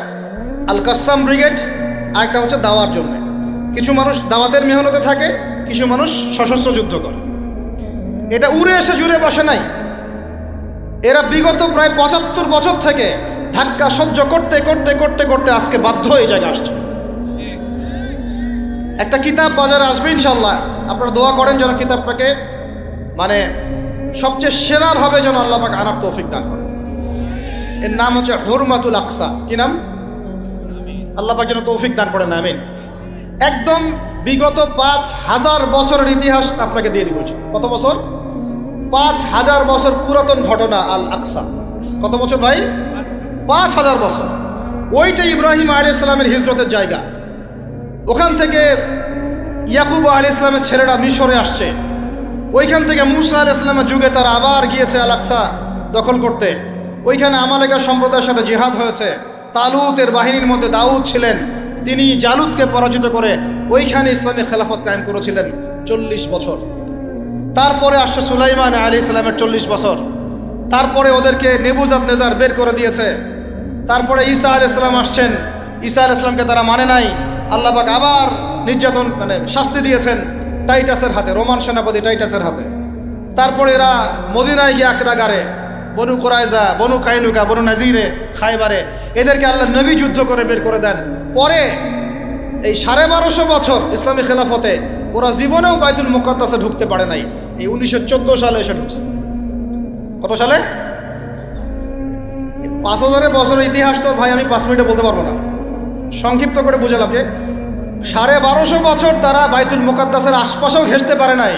আল কাসাম ব্রিগেড, আর একটা হচ্ছে দাওয়ার জন্য। কিছু মানুষ দাওয়াতের মেহনতে থাকে, কিছু মানুষ সশস্ত্র যুদ্ধ করে। এটা উড়ে এসে জুড়ে বসে নাই। এরা বিগত প্রায় 75 বছর থেকে ধাক্কা সহ্য করতে করতে করতে করতে আজকে বাধ্য হয়ে জায়গা আসছে। একটা কিতাব বাজারে আসবে ইনশাল্লাহ, আপনারা দোয়া করেন যেন কিতাবটাকে মানে সবচেয়ে সেরাভাবে যেন আল্লাহ পাক আনার তৌফিক দান করেন। এর নাম হচ্ছে হুরমাতুল আকসা। কি নাম? আল্লাহ পাক যেন তৌফিক দান করেন, আমিন। একদম বিগত 5000 বছরের ইতিহাস আপনাকে দিয়ে দিব। কত বছর? 5000 বছর পুরাতন ঘটনা আল আকসা। কত বছর ভাই? 5000 বছর। ওইটা ইব্রাহিম আলাইহিস সালামের হিজরতের জায়গা। ওখান থেকে ইয়াকুব আলাইহিস সালামের ছেলেরা মিশরে আসছে। ওইখান থেকে মুসা আলাইহিস সালামের যুগে তারা আবার গিয়েছে আল আকসা দখল করতে। ওইখানে আমালেকা সম্প্রদায়ের সাথে জিহাদ হয়েছে। তালুতের বাহিনীর মধ্যে দাউদ ছিলেন, তিনি জালুতকে পরাজিত করে ওইখানে ইসলামী খেলাফত কায়েম করেছিলেন 40 বছর। তারপরে আসছে সুলাইমান আলাইহিস সালামের 40 বছর। তারপরে ওদেরকে নেবুজাদনেজার বের করে দিয়েছে। তারপরে ঈসা আলাইহিস সালাম আসছেন, ঈসা আলাইহিস সালামকে তারা মানে নাই। আল্লাহ পাক আবার নির্যাতন শাস্তি দিয়েছেন টাইটাসের হাতে, রোমান সেনাপতি টাইটাসের হাতে। তারপরে এরা মদিনায় গিয়ে আক্রাগারে, বনু কুরাইজা, বনু কাইনুকা, বনু নাজিরে, খায়বারে, এদেরকে আল্লাহ নবী যুদ্ধ করে বের করে দেন। পরে এই 1250 বছর ইসলামী খেলাফতে ওরা জীবনেও বাইতুল মুকাদ্দাসে ঢুকতে পারে নাই। এই 1914 সালে এসে ঢুকছে। কত সালে? 5000 বছরের ইতিহাস তো ভাই আমি 5 মিনিটে বলতে পারবো না, সংক্ষিপ্ত করে বুঝালাম যে 1250 বছর তারা বাইতুল মুকাদ্দাসের আশপাশেও ঘেঁষতে পারে নাই।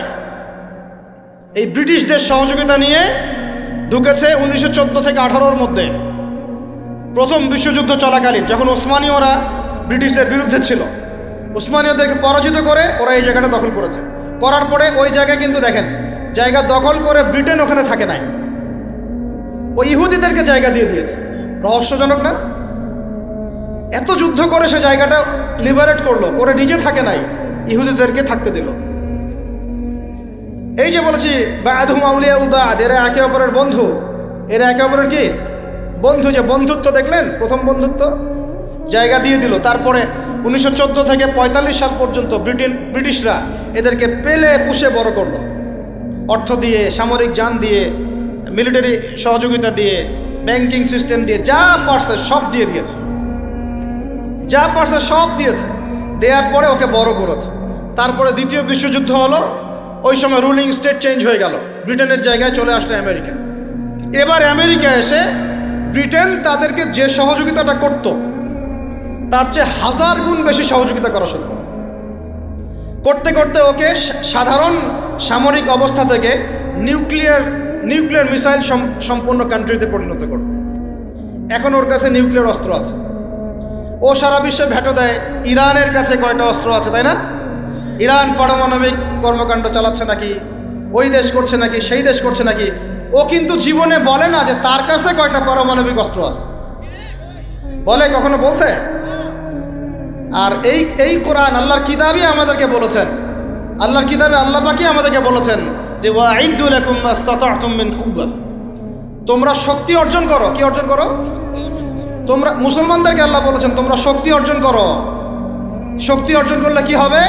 এই ব্রিটিশদের সহযোগিতা নিয়ে ঢুকেছে 1914 থেকে 18-র মধ্যে, প্রথম বিশ্বযুদ্ধ চলাকালীন, যখন ওসমানীয়রা ব্রিটিশদের বিরুদ্ধে ছিল। ওসমানীয়দেরকে পরাজিত করে ওরা এই জায়গাটা দখল করেছে। করার পরে ওই জায়গায় কিন্তু দেখেন জায়গা দখল করে ব্রিটেন ওখানে থাকে নাই, ওই ইহুদিদেরকে জায়গা দিয়ে দিয়েছে। রহস্যজনক না? এত যুদ্ধ করে সে জায়গাটা লিবারেট করলো, করে নিজে থাকে নাই, ইহুদিদেরকে থাকতে দিল। এই যে বলেছি বা'দুহুম আউলিয়া বা'দ, এরা একে অপরের বন্ধু, এরা একে অপরের কি বন্ধু। যে বন্ধুত্ব দেখলেন, প্রথম বন্ধুত্ব, জায়গা দিয়ে দিল। তারপরে 1914 থেকে 45 সাল পর্যন্ত ব্রিটিশরা এদেরকে পেলে পুষে বড় করলো, অর্থ দিয়ে, সামরিক যান দিয়ে, মিলিটারি সহযোগিতা দিয়ে, ব্যাংকিং সিস্টেম দিয়ে, যা পারছে সব দিয়ে দিয়েছে, যা পারছে সব দিয়েছে। দেওয়ার পরে ওকে বড় করেছে। তারপরে দ্বিতীয় বিশ্বযুদ্ধ হলো, ওই সময় রুলিং স্টেট চেঞ্জ হয়ে গেল, ব্রিটেনের জায়গায় চলে আসলো আমেরিকা। এবার আমেরিকা এসে ব্রিটেন তাদেরকে যে সহযোগিতাটা করত তার চেয়ে 1000 গুণ বেশি সহযোগিতা করা শুরু করে। করতে করতে ওকে সাধারণ সামরিক অবস্থা থেকে নিউক্লিয়ার মিসাইল সম্পন্ন কান্ট্রিতে পরিণত করবে। এখন ওর কাছে নিউক্লিয়ার অস্ত্র আছে, ও সারা বিশ্বে ভেটো দেয় ইরানের কাছে কয়টা অস্ত্র আছে, তাই না? ইরান পারমাণবিক কর্মকাণ্ড চালাচ্ছে নাকি, ওই দেশ করছে নাকি, সেই দেশ করছে নাকি, ও কিন্তু জীবনে বলে না যে তার কাছে কয়টা পারমাণবিক অস্ত্র আছে। বলে? কখনো বলছে? আর এই কোরআন আল্লাহর কিতাবই আমাদেরকে বলেছেন, আল্লাহর কিতাবে আল্লাহ পাকই আমাদেরকে বলেছেন যে ওয়াইদু লাকুম মাস্তাতা'তুম মিন কুওয়া, তোমরা শক্তি অর্জন করো। কি অর্জন করো? তোমরা মুসলমানদেরকে আল্লাহ বলেছেন তোমরা শক্তি অর্জন করো। শক্তি অর্জন করলে কি হবে?